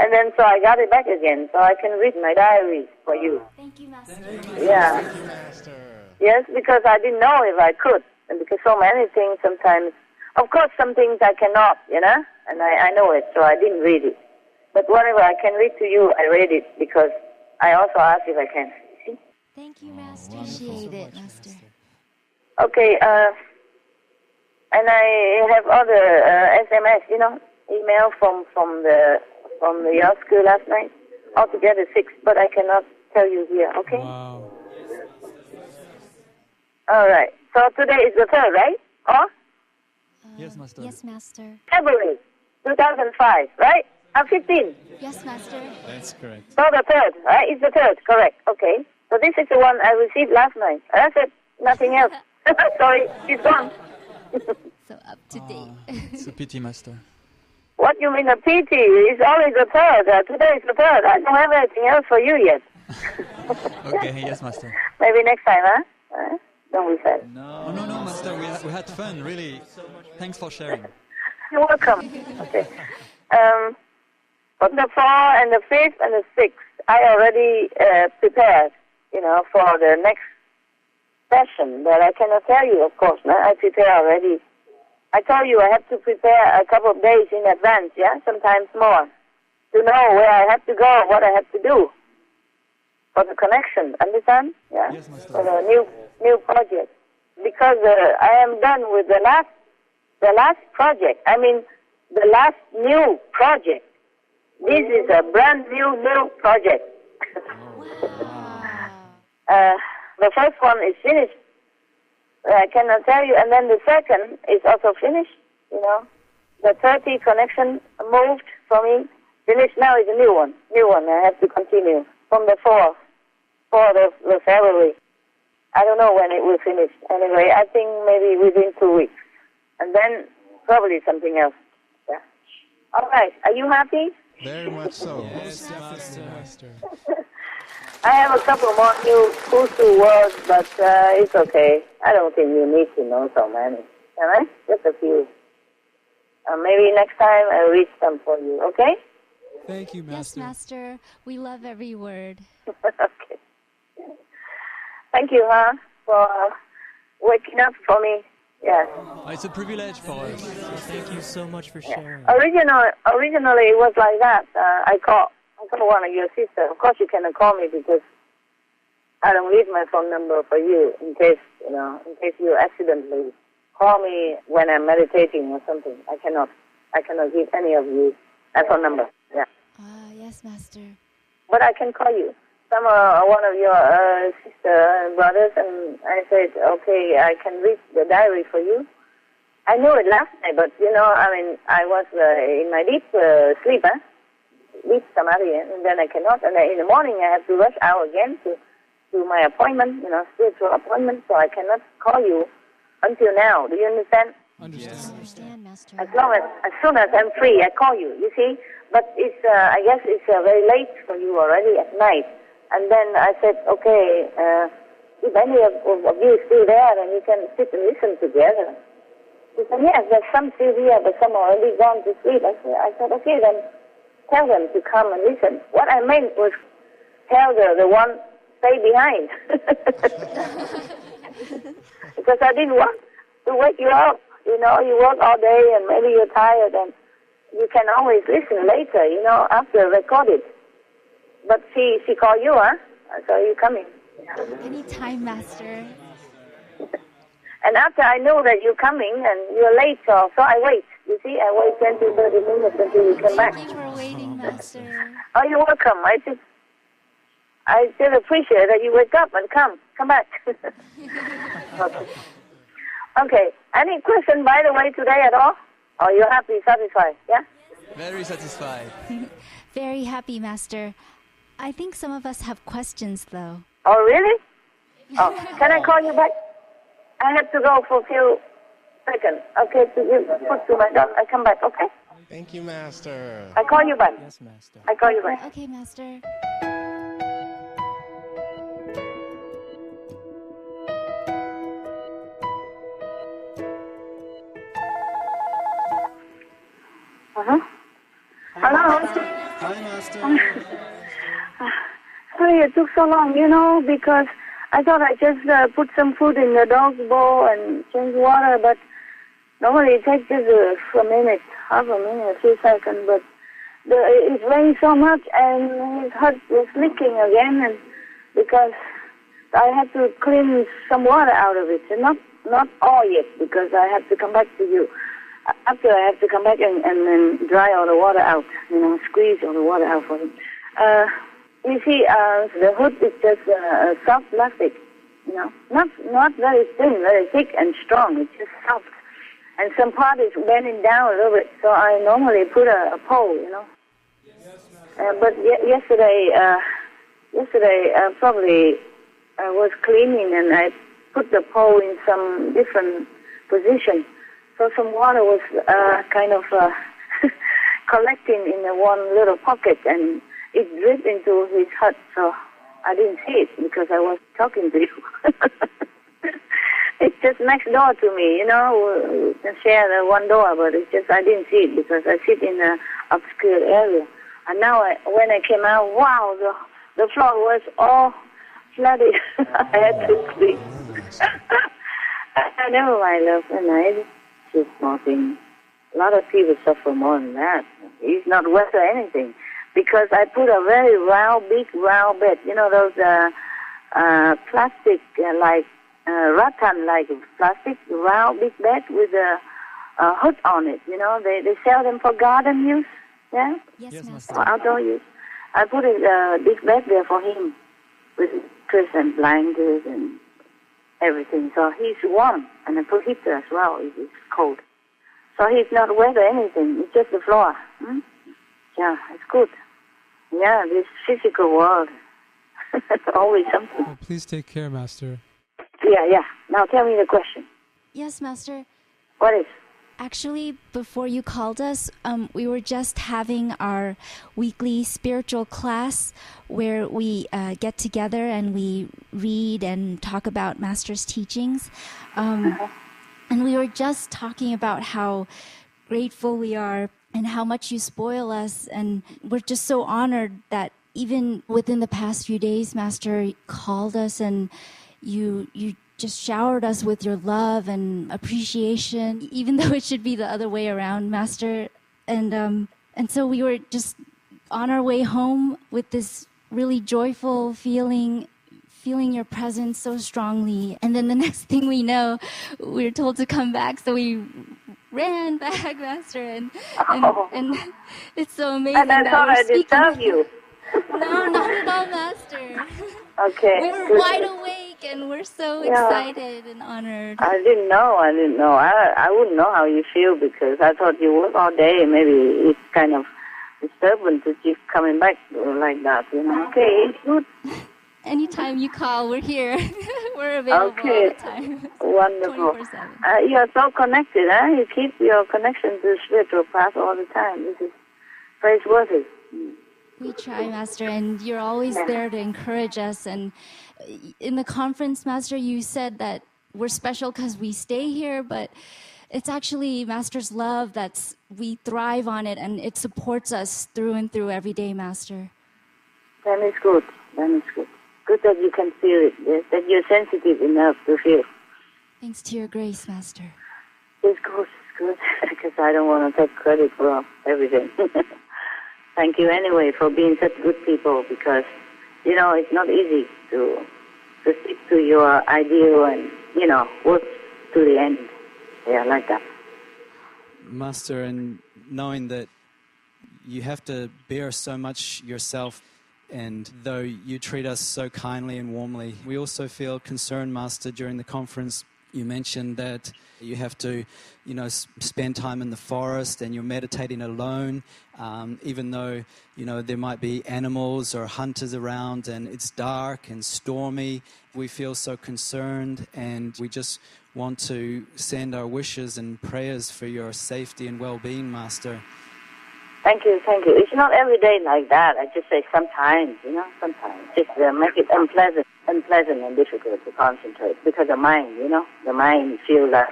S2: And then so I got it back again, so I can read my diaries for you.
S8: Thank you, Master.
S2: Yeah.
S3: Thank you, Master.
S2: Yes, because I didn't know if I could, and because so many things sometimes, of course some things I cannot, and I know it, so I didn't read it. But whatever I can read to you, I read it, because I also asked if I can. See?
S8: Thank you, Master. Appreciate it, Master.
S2: Okay, and I have other SMS, email from the your school last night. Altogether 6, but I cannot tell you here, okay?
S1: Wow.
S2: All right. So today is the 3rd, right?
S1: Yes, Master.
S8: Yes, Master.
S2: February 2005, right? 15.
S8: Yes, Master.
S1: That's correct.
S2: So the 3rd, right? It's the 3rd, correct. Okay. So this is the one I received last night. That's it. Nothing else. Sorry, it's gone.
S8: So up to date.
S1: It's a pity, Master.
S2: What you mean a pity? It's always the 3rd. Today is the 3rd. I don't have anything else for you yet.
S1: Okay, yes, Master.
S2: Maybe next time, huh? Don't be sad.
S1: No, Master. We had fun, really. Thanks for sharing.
S2: You're welcome. Okay. On the 4th and the 5th and the 6th, I already prepared, for the next session. But I cannot tell you, of course. No? I prepare already. I told you I have to prepare a couple of days in advance, yeah? Sometimes more. To know where I have to go, what I have to do. For the connection, understand? Yeah?
S1: Yes, Master.
S2: For the new project. Because I am done with the last project. I mean, the last new project. This is a brand new project. The first one is finished. I cannot tell you. And then the second is also finished, The 30 connection moved for me. Finished now is a new one. I have to continue from the 4th of February. I don't know when it will finish. Anyway, I think maybe within 2 weeks. And then probably something else. Yeah. All right. Are you happy?
S3: Very much so.
S1: Yes, Master.
S2: I have a couple more new Kusu words, but it's okay. I don't think you need to know so many. Can I? Just a few. Maybe next time I'll read some for you, okay?
S1: Thank you, Master.
S8: Yes, Master. We love every word.
S2: Okay. Thank you, for waking up for me. Yes.
S1: It's a privilege for us. Thank you so much for sharing.
S2: Originally, it was like that. I called one of your sisters. Of course, you cannot call me because I don't leave my phone number for you in case you accidentally call me when I'm meditating or something. I cannot give any of you a phone number. Yeah.
S8: Yes, Master.
S2: But I can call you. Some one of your sister and brothers, and I said, okay, I can read the diary for you. I knew it last night, but I was in my deep sleep, deep samadhi, and then I cannot. And then in the morning I have to rush out again to to my appointment, spiritual appointment, so I cannot call you until now. Do you understand?
S8: Understand, Master.
S2: As soon as I'm free, I call you, you see? But it's, I guess it's very late for you already at night. And then I said, okay, if any of you is still there, then you can sit and listen together. He said, yes, there's some still here, but some are already gone to sleep. I said, okay, then tell them to come and listen. What I meant was tell the one stay behind. Because I didn't want to wake you up. You work all day and maybe you're tired and you can always listen later, after recorded. But she called you, huh? So you coming.
S8: Anytime, Master.
S2: And after I know that you're coming and you're late, so I wait. You see, I wait 20, 30 minutes until you come back.
S8: Thank you for waiting, Master.
S2: Oh, you're welcome. I still appreciate that you wake up and come back. Okay. Any question, by the way, today at all? Or you're happy, satisfied, yeah?
S4: Very satisfied.
S8: Very happy, Master. I think some of us have questions, though.
S2: Oh, really? Oh, can I call you back? I have to go for a few seconds. Okay, to give food to my dog. I come back, okay?
S3: Thank you, Master.
S2: I call you back.
S4: Yes, Master.
S2: I call you back.
S8: Okay, Master.
S2: Uh-huh. Hello?
S4: Hi, Master.
S2: Sorry it took so long, because I thought I just put some food in the dog's bowl and change water, but normally it takes just a minute, half a minute, a few seconds, but it rained so much and his hut was leaking again, and because I had to clean some water out of it, and not all yet, because I have to come back to you. After I have to come back and then dry all the water out, squeeze all the water out for him. You see, the hood is just soft plastic, not very thin, very thick and strong. It's just soft. And some part is bending down a little bit, so I normally put a pole, But yesterday probably I was cleaning and I put the pole in some different position. So some water was kind of collecting in one little pocket, and it dripped into his hut, so I didn't see it because I was talking to you. It's just next door to me, we can share the one door, but it's just I didn't see it because I sit in an obscure area. And now when I came out, wow, the floor was all flooded. I had to clean. Never mind, love, and just small thing. A lot of people suffer more than that. It's not worth anything. Because I put a very big round bed. Those plastic, rattan-like plastic, round big bed with a hood on it. They sell them for garden use, yeah?
S8: Yes, Master.
S2: For outdoor use. I put a big bed there for him with mattress and blankets and everything. So he's warm, and I put heater as well if it's cold. So he's not wet or anything. It's just the floor. Yeah, it's good. Yeah, this physical world. Always something.
S1: Well, please take care, Master.
S2: Yeah. Now tell me the question.
S8: Yes, Master.
S2: What is?
S8: Actually, before you called us, we were just having our weekly spiritual class where we get together and we read and talk about Master's teachings. And we were just talking about how grateful we are and how much you spoil us. And we're just so honored that even within the past few days, Master called us and you just showered us with your love and appreciation, even though it should be the other way around, Master. And so we were just on our way home with this really joyful feeling your presence so strongly. And then the next thing we know, we were told to come back, so we ran back, Master, and it's so amazing.
S2: And I thought I disturbed you.
S8: No, not at all, Master.
S2: Okay.
S8: We were wide awake and we're so excited and honored.
S2: I didn't know. I wouldn't know how you feel because I thought you work all day. Maybe it's kind of disturbing to keep coming back like that, Okay, it's good.
S8: Anytime you call, we're here. We're available all the time.
S2: Wonderful.
S8: 24/7.
S2: You are so connected, huh? You keep your connection to the spiritual path all the time. This is praiseworthy.
S8: We try, Master, and you're always there to encourage us. And in the conference, Master, you said that we're special because we stay here, but it's actually Master's love we thrive on it, and it supports us through and through every day, Master.
S2: Then it's good. Good that you can feel it, yes, that you're sensitive enough to feel.
S8: Thanks to your grace, Master.
S2: It's good, because I don't want to take credit for everything. Thank you anyway for being such good people, because, it's not easy to stick to your ideal and, work to the end. Yeah, like that.
S4: Master, and knowing that you have to bear so much yourself, and though you treat us so kindly and warmly, we also feel concerned, Master. During the conference, you mentioned that you have to, spend time in the forest and you're meditating alone, even though, there might be animals or hunters around and it's dark and stormy. We feel so concerned, and we just want to send our wishes and prayers for your safety and well-being, Master.
S2: Thank you. It's not every day like that. I just say sometimes, sometimes. Just make it unpleasant and difficult to concentrate, because the mind, the mind feels like,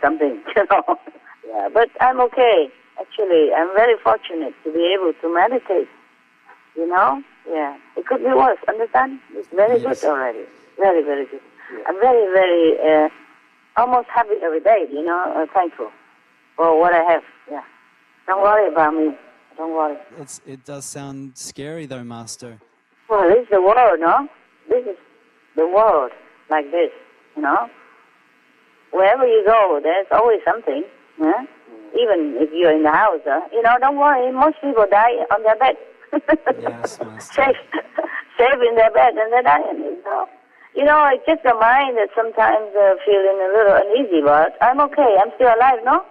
S2: something, Yeah, but I'm okay. Actually, I'm very fortunate to be able to meditate, Yeah, it could be worse, understand? It's very good already. Very, very good. Yeah. I'm very, very, almost happy every day, thankful for what I have, yeah. Don't worry about me. Don't worry.
S4: It does sound scary, though, Master.
S2: Well, this is the world, no? This is the world, like this, Wherever you go, there's always something, yeah? Even if you're in the house, don't worry. Most people die on their bed.
S4: Yes, Master.
S2: Safe in their bed, and they're dying, It's just the mind that sometimes feeling a little uneasy, but I'm okay. I'm still alive, no?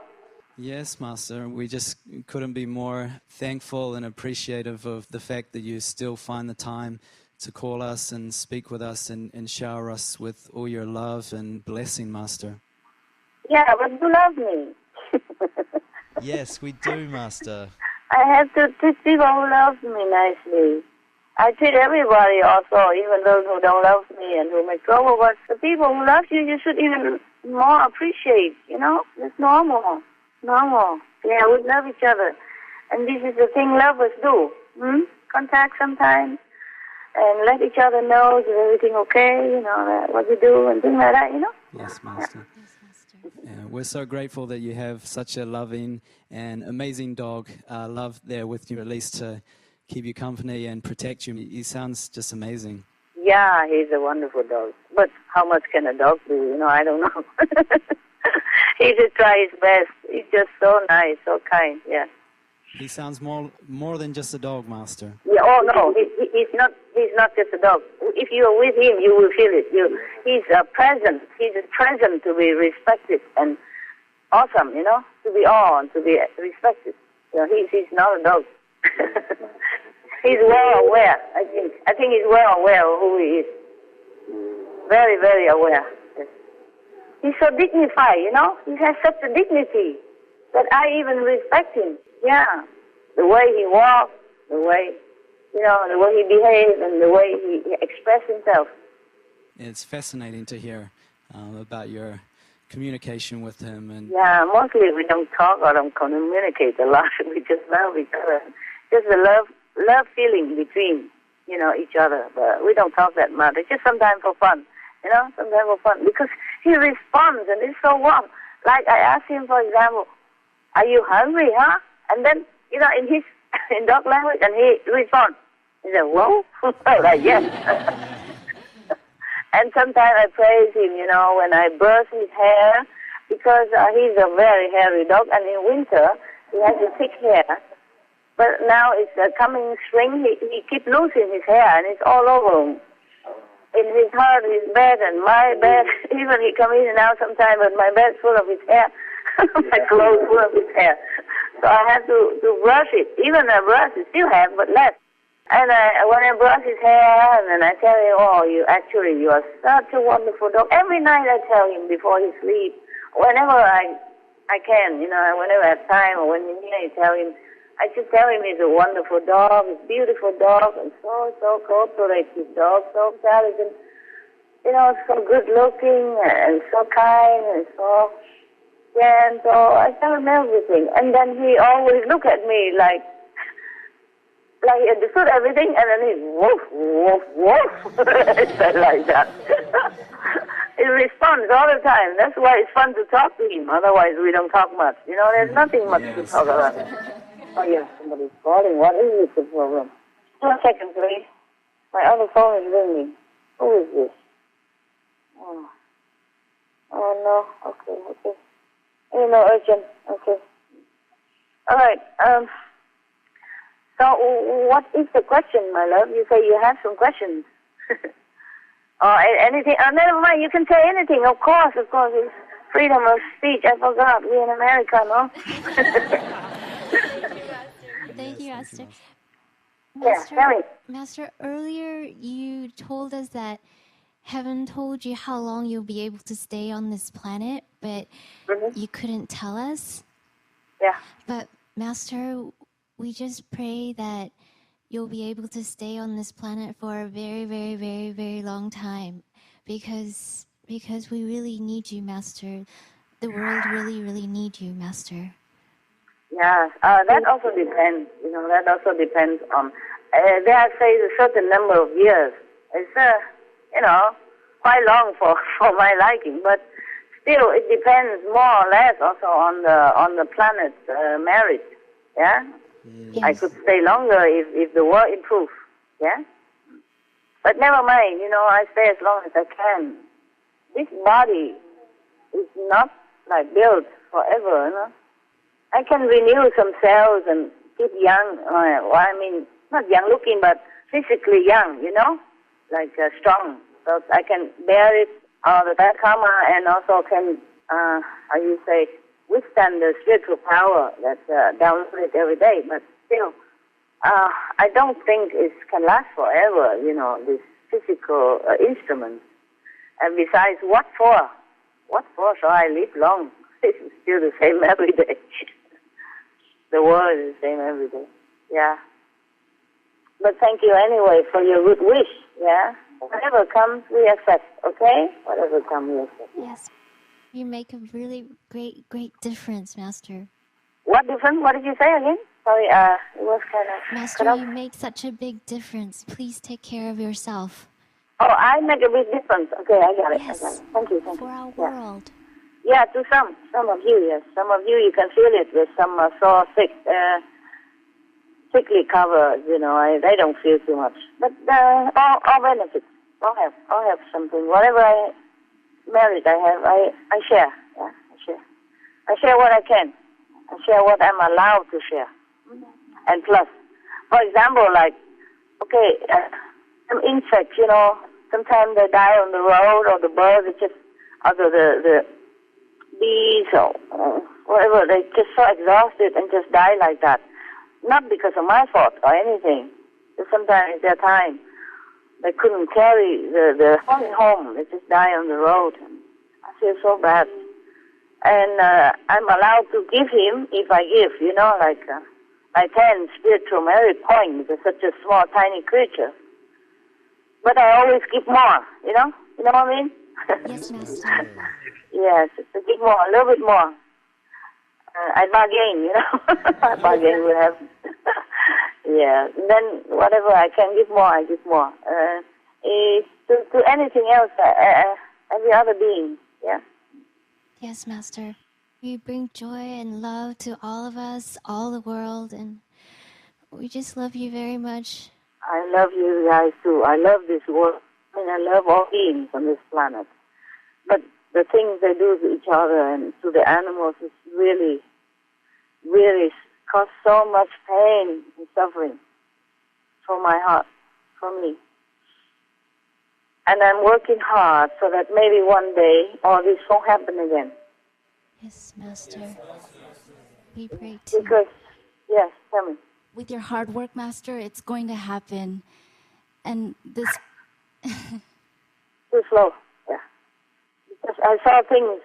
S4: Yes, Master. We just couldn't be more thankful and appreciative of the fact that you still find the time to call us and speak with us and shower us with all your love and blessing, Master.
S2: Yeah, but you love me.
S4: Yes, we do, Master.
S2: I have to treat people who love me nicely. I treat everybody also, even those who don't love me and who make trouble. But the people who love you, you should even more appreciate, It's normal. Yeah, we love each other. And this is the thing lovers do. Contact sometimes and let each other know, is everything okay, what you do and things like that,
S4: Yes, Master. Yeah, we're so grateful that you have such a loving and amazing dog, Love, there with you, at least to keep you company and protect you. He sounds just amazing.
S2: Yeah, he's a wonderful dog. But how much can a dog do? I don't know. He just tries his best. He's just so nice, so kind, yeah.
S4: He sounds more than just a dog, Master.
S2: Yeah, no, he's not just a dog. If you are with him, you will feel it. He's a present. He's a present to be respected and awesome, to be aweed, to be respected. He's not a dog. He's well aware, I think. I think he's well aware of who he is. Very, very aware. Yes. He's so dignified, He has such a dignity that I even respect him. Yeah. The way he walks, the way he behaves, and the way he expresses himself.
S4: It's fascinating to hear about your communication with him. And
S2: yeah, mostly we don't talk or don't communicate a lot. We just love each other. Just a love feeling between, each other. But we don't talk that much. It's just sometimes for fun, sometimes for fun. Because he responds, and it's so warm. Like I asked him, for example, are you hungry, huh? And then, in dog language, and he responds. He said, whoa? Like, yes. And sometimes I praise him, when I brush his hair, because he's a very hairy dog, and in winter, he has a thick hair. But now it's coming spring, he keeps losing his hair, and it's all over him. In his heart, his bed, and my bed. Even he comes in and out sometimes, but my bed's full of his hair. My clothes full of his hair. So I have to brush it. Even a brush, I still have, but less. And when I brush his hair, and then I tell him, oh, you are such a wonderful dog. Every night I tell him before he sleeps, whenever I can, whenever I have time, or when I tell him, I should tell him he's a wonderful dog, he's a beautiful dog, and so cooperative dog, so intelligent, so good looking, and so kind, and so gentle. I tell him everything. And then he always look at me like he understood everything, and then he woof, woof, woof. It's like that. He responds all the time. That's why it's fun to talk to him. Otherwise, we don't talk much. There's nothing much to talk about. Oh, yeah, somebody's calling. What is the problem? 1 second, please. My other phone is ringing. Who is this? Oh no. Okay. Urgent. Okay. All right. So, what is the question, my love? You say you have some questions. Or anything? Never mind. You can say anything. Of course. It's freedom of speech. I forgot. We're in America, no?
S9: Thank you, Master.
S2: Master,
S9: earlier you told us that heaven told you how long you'll be able to stay on this planet, but you couldn't tell us.
S2: Yeah.
S9: But Master, we just pray that you'll be able to stay on this planet for a very, very, very, very long time, because we really need you, Master. The world really, really needs you, Master.
S2: Yeah, that also depends. That also depends on. They say a certain number of years. It's quite long for my liking, but still it depends more or less also on the planet's merit. Yeah, yes. I could stay longer if the world improves. Yeah, but never mind. I stay as long as I can. This body is not built forever. I can renew some cells and keep young. Not young looking, but physically young, strong. So I can bear it, the bad karma, and also can, withstand the spiritual power that's downloaded every day. But still, I don't think it can last forever, this physical instrument. And besides, what for? What for shall I live long? It's still the same every day. The world is the same every day. Yeah. But thank you anyway for your good wish. Yeah. Whatever comes, we accept. Okay. Whatever comes, we accept.
S9: Yes. You make a really great difference, Master.
S2: What difference? What did you say again? Sorry. It was kind of.
S9: Master, you make such a big difference. Please take care of yourself.
S2: Oh, I make a big difference. Okay, I got it.
S9: Yes.
S2: I got it. Thank you.
S9: For our world.
S2: Yeah, to some of you, yes. Some of you can feel it with some sore, sickly covers, they don't feel too much. But all benefits, all have something. Whatever merit I have, I share. Yeah, I share. I share what I can. I share what I'm allowed to share. And plus, for example, some insects, sometimes they die on the road, or the birds, the bees or whatever, they're just so exhausted and just die like that. Not because of my fault or anything. But sometimes it's their time. They couldn't carry the honey home. They just die on the road. And I feel so bad. And I'm allowed to give him, if I give, my 10 spiritual merit points. It's such a small, tiny creature. But I always give more, You know what I mean?
S9: Yes, Master.
S2: Yes, to give more, a little bit more. I bargain, I bargain with him. Yeah. Then whatever I can give more, I give more. To anything else, every other being. Yeah.
S9: Yes, Master. You bring joy and love to all of us, all the world, and we just love you very much.
S2: I love you guys too. I love this world. I love all beings on this planet. But the things they do to each other and to the animals is really, really cause so much pain and suffering for my heart, for me. And I'm working hard so that maybe one day all this won't happen again.
S9: Yes, Master. We pray too.
S2: Because, yes, tell me.
S8: with your hard work, Master, it's going to happen. And this...
S2: Too slow, yeah. Because I saw things,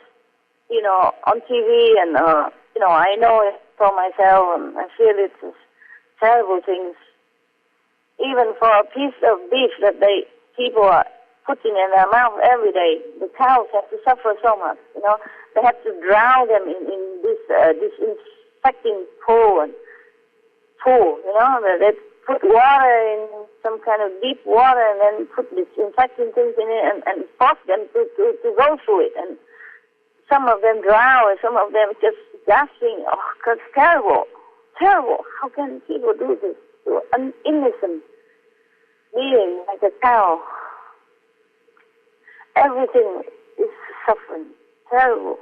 S2: on TV and, I know it for myself and I feel it's terrible things. Even for a piece of beef that people are putting in their mouth every day, the cows have to suffer so much, They have to drown them in this disinfecting pool, They put water in some kind of deep water and then put disinfecting things in it and force them to go through it. And some of them drown, and some of them just gasping. Oh, it's terrible. Terrible. How can people do this to an innocent being like a cow? Everything is suffering. Terrible.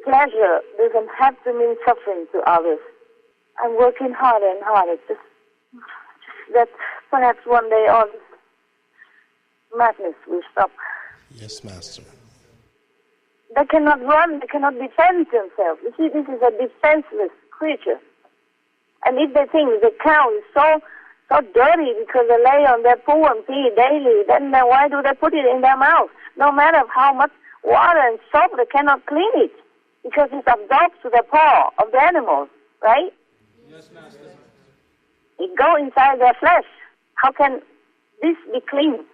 S2: Pleasure doesn't have to mean suffering to others. I'm working harder and harder. Just that perhaps one day all this madness will stop.
S3: Yes, Master.
S2: They cannot run, they cannot defend themselves. You see, this is a defenseless creature. And if they think the cow is so dirty because they lay on their poo and pee daily, then why do they put it in their mouth? No matter how much water and soap, they cannot clean it because it's absorbed to the paw of the animals, right?
S1: Yes, Master.
S2: It goes inside their flesh. How can this be cleaned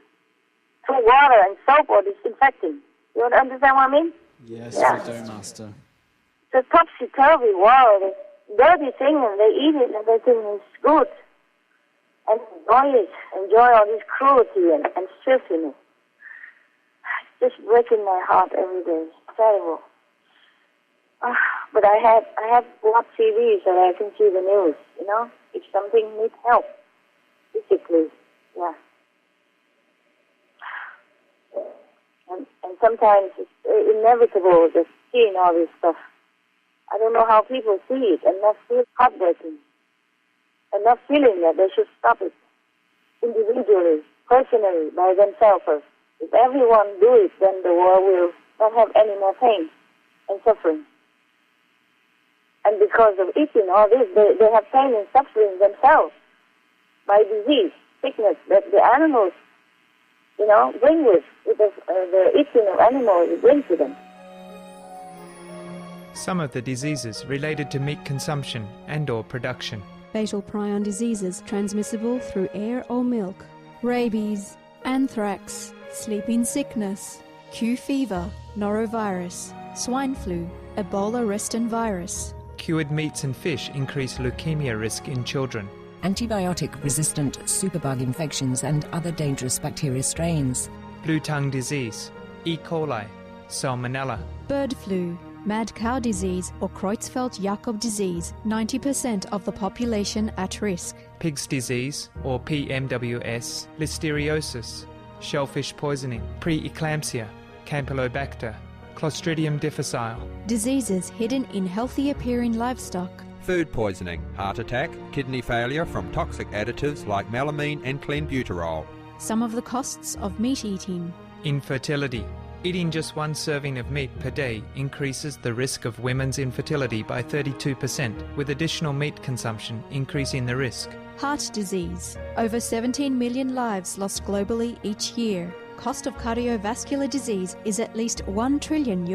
S2: through water and soap or disinfecting? You understand what I mean?
S4: Yes,
S2: yeah.
S4: we do, Master.
S2: It's a topsy-turvy world. It's a dirty thing, and they eat it, and they think it's good. And enjoy all this cruelty and filthiness. It's just breaking my heart every day. It's terrible. But I have watched TV so that I can see the news, If something needs help, physically, yeah. And sometimes it's inevitable just seeing all this stuff. I don't know how people see it and not feel heartbreaking and not feeling that they should stop it individually, personally, by themselves first. If everyone do it, then the world will not have any more pain and suffering. And because of eating all this, they have pain and suffering themselves by disease, sickness that the animals, bring with the eating of animals bring to them.
S10: Some of the diseases related to meat consumption and/or production.
S11: Fatal prion diseases transmissible through air or milk. Rabies, anthrax, sleeping sickness, Q fever, norovirus, swine flu, Ebola reston virus.
S10: Cured meats and fish increase leukemia risk in children.
S12: Antibiotic-resistant superbug infections and other dangerous bacteria strains.
S10: Blue tongue disease, E. coli, salmonella.
S11: Bird flu, mad cow disease or Creutzfeldt-Jakob disease, 90% of the population at risk.
S10: Pig's disease or PMWS, listeriosis, shellfish poisoning, preeclampsia, Campylobacter, Clostridium difficile.
S11: Diseases hidden in healthy appearing livestock.
S13: Food poisoning, heart attack, kidney failure from toxic additives like melamine and clenbuterol.
S11: Some of the costs of meat eating.
S10: Infertility. Eating just one serving of meat per day increases the risk of women's infertility by 32%, with additional meat consumption increasing the risk.
S11: Heart disease. Over 17 million lives lost globally each year. Cost of cardiovascular disease is at least $1 trillion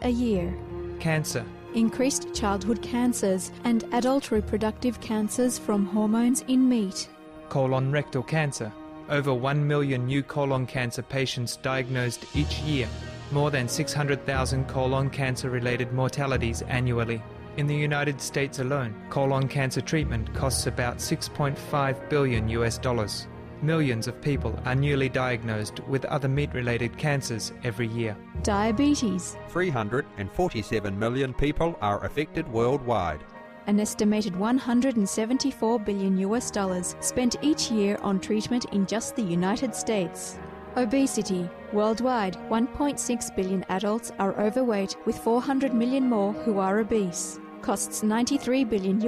S11: a year.
S10: Cancer.
S11: Increased childhood cancers and adult reproductive cancers from hormones in meat.
S10: Colon rectal cancer. Over 1 million new colon cancer patients diagnosed each year. More than 600,000 colon cancer-related mortalities annually. In the United States alone, colon cancer treatment costs about $6.5 billion. Millions of people are newly diagnosed with other meat-related cancers every year.
S11: Diabetes.
S13: 347 million people are affected worldwide.
S11: An estimated $174 billion spent each year on treatment in just the United States. Obesity. Worldwide, 1.6 billion adults are overweight, with 400 million more who are obese. Costs $93 billion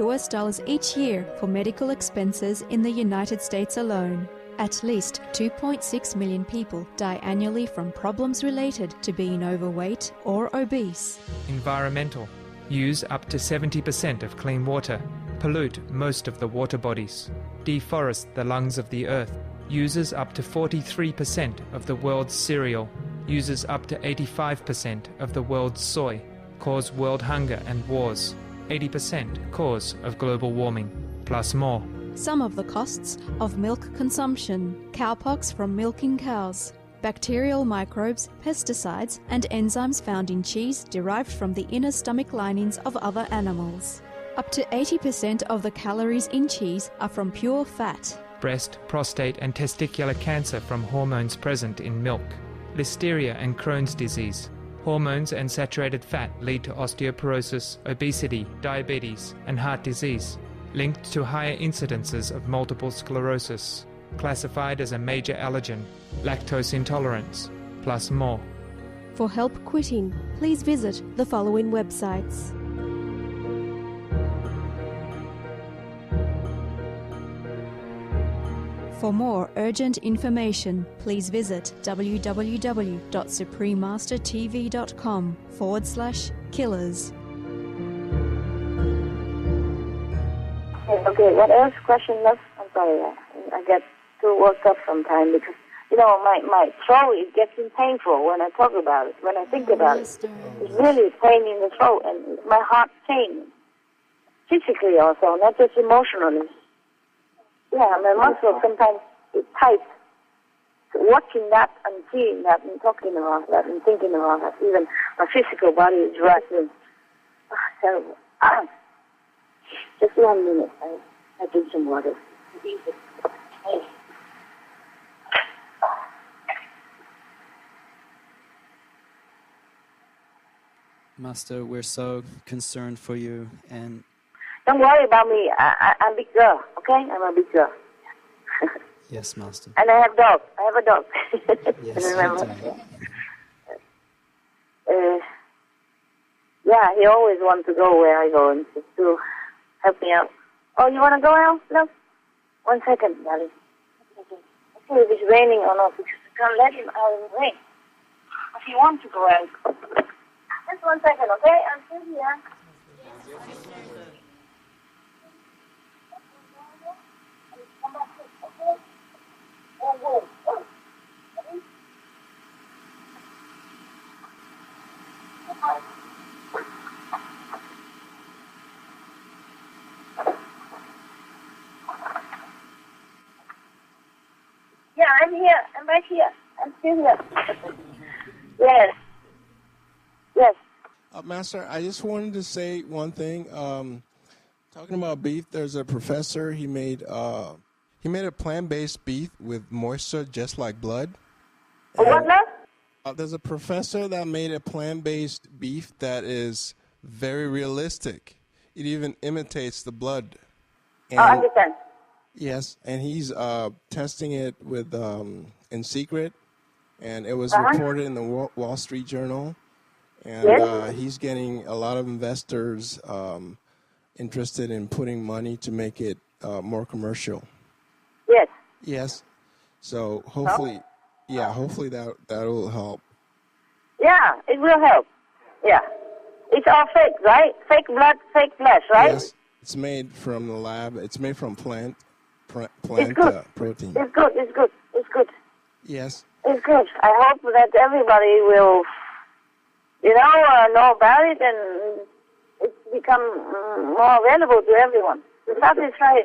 S11: each year for medical expenses in the United States alone. At least 2.6 million people die annually from problems related to being overweight or obese.
S10: Environmental. Use up to 70% of clean water. pollute most of the water bodies, deforest the lungs of the earth, uses up to 43% of the world's cereal, uses up to 85% of the world's soy, cause world hunger and wars, 80% cause of global warming, plus more.
S11: Some of the costs of milk consumption: cowpox from milking cows, bacterial microbes, pesticides, and enzymes found in cheese derived from the inner stomach linings of other animals. Up to 80% of the calories in cheese are from pure fat.
S10: Breast, prostate, and testicular cancer from hormones present in milk. Listeria and Crohn's disease. Hormones and saturated fat lead to osteoporosis, obesity, diabetes, and heart disease, linked to higher incidences of multiple sclerosis, classified as a major allergen, lactose intolerance, plus more.
S14: For help quitting, please visit the following websites.
S11: For more urgent information, please visit www.suprememastertv.com/killers.
S2: Okay, what else? Question left? I'm sorry, I get too worked up sometimes because, my throat, it gets painful when I talk about it, when I think about it. It's really pain in the throat and my heart pain. Physically also, not just emotionally. Yeah, my muscles sometimes it's tight. Watching that and seeing that and talking about that and thinking about that, even my physical body is rattling. Terrible. Just 1 minute. I drink some water.
S4: Master, we're so concerned for you, and
S2: don't worry about me. I'm a big girl, okay? I'm a big girl.
S4: yes, Master.
S2: And I have a dog.
S4: Yes,
S2: remember? Yeah, he always wants to go where I go and just to help me out. Oh, you want to go out, love? 1 second, darling. Okay, if it's raining or not, because I can't let him out in the rain. If he wants to go out. Just 1 second, okay? I'm still here. Yeah, I'm here. I'm right here. I'm still here. Yes. Yes.
S3: Master, I just wanted to say one thing. Talking about beef, there's a professor. He made a plant-based beef with moisture just like blood.
S2: What now?
S3: There's a professor that made a plant-based beef that is very realistic. It even imitates the blood. And,
S2: I understand.
S3: Yes, and he's testing it with in secret, and it was reported in the Wall Street Journal. And he's getting a lot of investors interested in putting money to make it more commercial.
S2: Yes.
S3: Yes. So hopefully, hopefully that will help.
S2: Yeah, it will help. Yeah. It's all fake, right? Fake blood, fake flesh, right?
S3: Yes. It's made from the lab. It's made from plant
S2: it's good.
S3: Protein.
S2: It's good. It's good. It's good.
S3: Yes.
S2: It's good. I hope that everybody will, know about it and it's become more available to everyone. To satisfy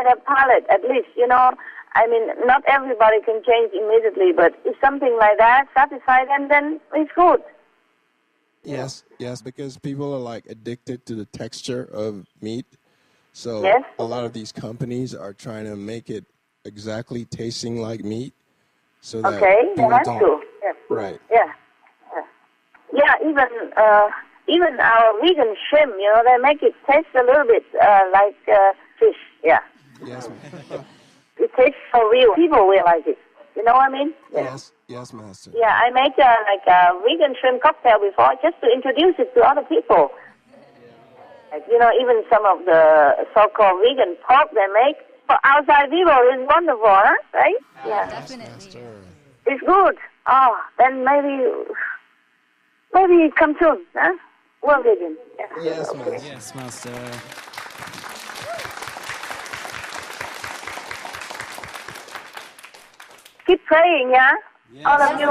S2: their palate, at least, I mean, not everybody can change immediately, but if something like that satisfies them, then it's good.
S3: Yes, because people are like addicted to the texture of meat. So a lot of these companies are trying to make it exactly tasting like meat. So that people don't.
S2: Yeah.
S3: Right.
S2: Yeah. Even our vegan shrimp, they make it taste a little bit like fish. Yeah.
S3: Yes.
S2: It tastes so real. People will like it. You know what I mean? Yeah.
S3: Yes, Master.
S2: Yeah, I made a vegan shrimp cocktail before just to introduce it to other people. Like, even some of the so-called vegan pork they make for outside people is wonderful, huh? Right? Yeah.
S8: Definitely.
S2: It's good. Oh, then maybe come soon, huh? Well, vegan. Yeah.
S3: Yes, Master.
S4: Yes, Master.
S2: keep praying, yeah? All of you.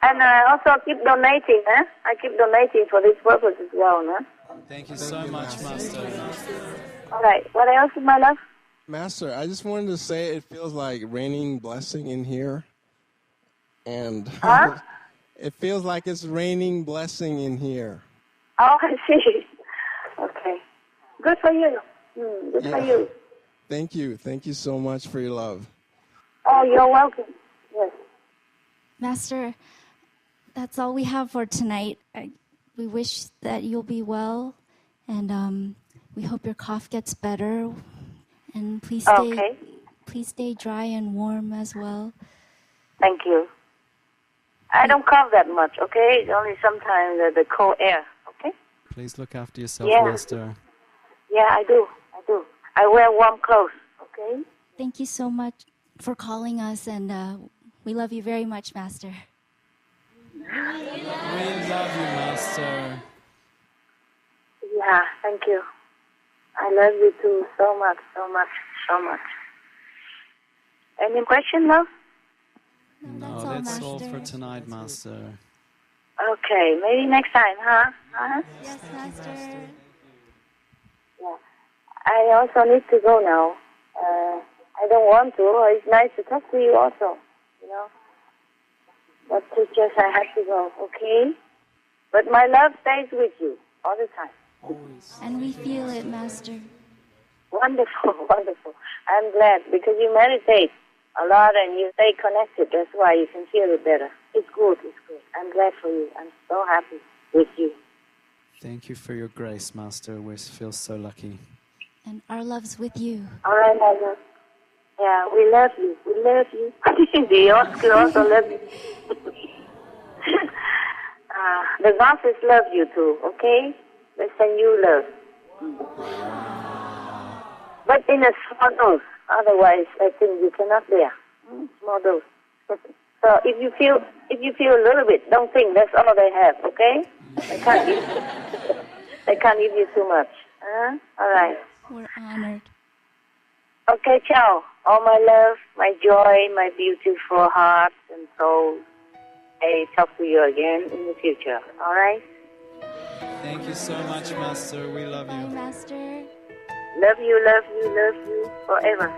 S2: And also keep donating, eh? I keep donating for this purpose as well, no?
S4: Thank you so much, Master.
S2: All right. What else, my love?
S3: Master, I just wanted to say it feels like raining blessing in here. And it feels like it's raining blessing in here.
S2: Oh, I see. Okay. Good for you. Good for you.
S3: Thank you. Thank you so much for your love.
S2: Oh, you're welcome. Yes.
S8: Master, that's all we have for tonight. We wish that you'll be well, and we hope your cough gets better. And please stay dry and warm as well.
S2: Thank you. I don't cough that much, okay? It's only sometimes the cold air, okay?
S4: Please look after yourself, Master.
S2: Yeah, I do. I wear warm clothes, okay?
S8: Thank you so much for calling us, and we love you very much, Master.
S4: We love you, Master.
S2: Yeah, thank you. I love you too so much. Any question, love?
S4: No, that's all for tonight, Master.
S2: Okay, maybe next time, huh?
S8: Yes, Master.
S2: Yeah. I also need to go now. I don't want to. It's nice to talk to you also, you know. But just I have to go, okay? But my love stays with you all the time.
S4: Always.
S8: And we feel it, Master.
S2: Wonderful. I'm glad because you meditate a lot and you stay connected. That's why you can feel it better. It's good. I'm glad for you. I'm so happy with you.
S4: Thank you for your grace, Master. We feel so lucky.
S8: And our love's with you.
S2: All right, my love. Yeah, we love you. The Oscar also love you. The bosses love you too, okay? They send you love. But in a small dose. Otherwise, I think you cannot bear. Small dose. So if you feel a little bit, don't think that's all they have, okay? They can't give you too much. All right.
S8: We're honored.
S2: Okay, ciao. All my love, my joy, my beautiful heart and soul. I talk to you again in the future. All right?
S4: Thank you so much, Master. We love you.
S8: Bye, Master.
S2: Love you forever.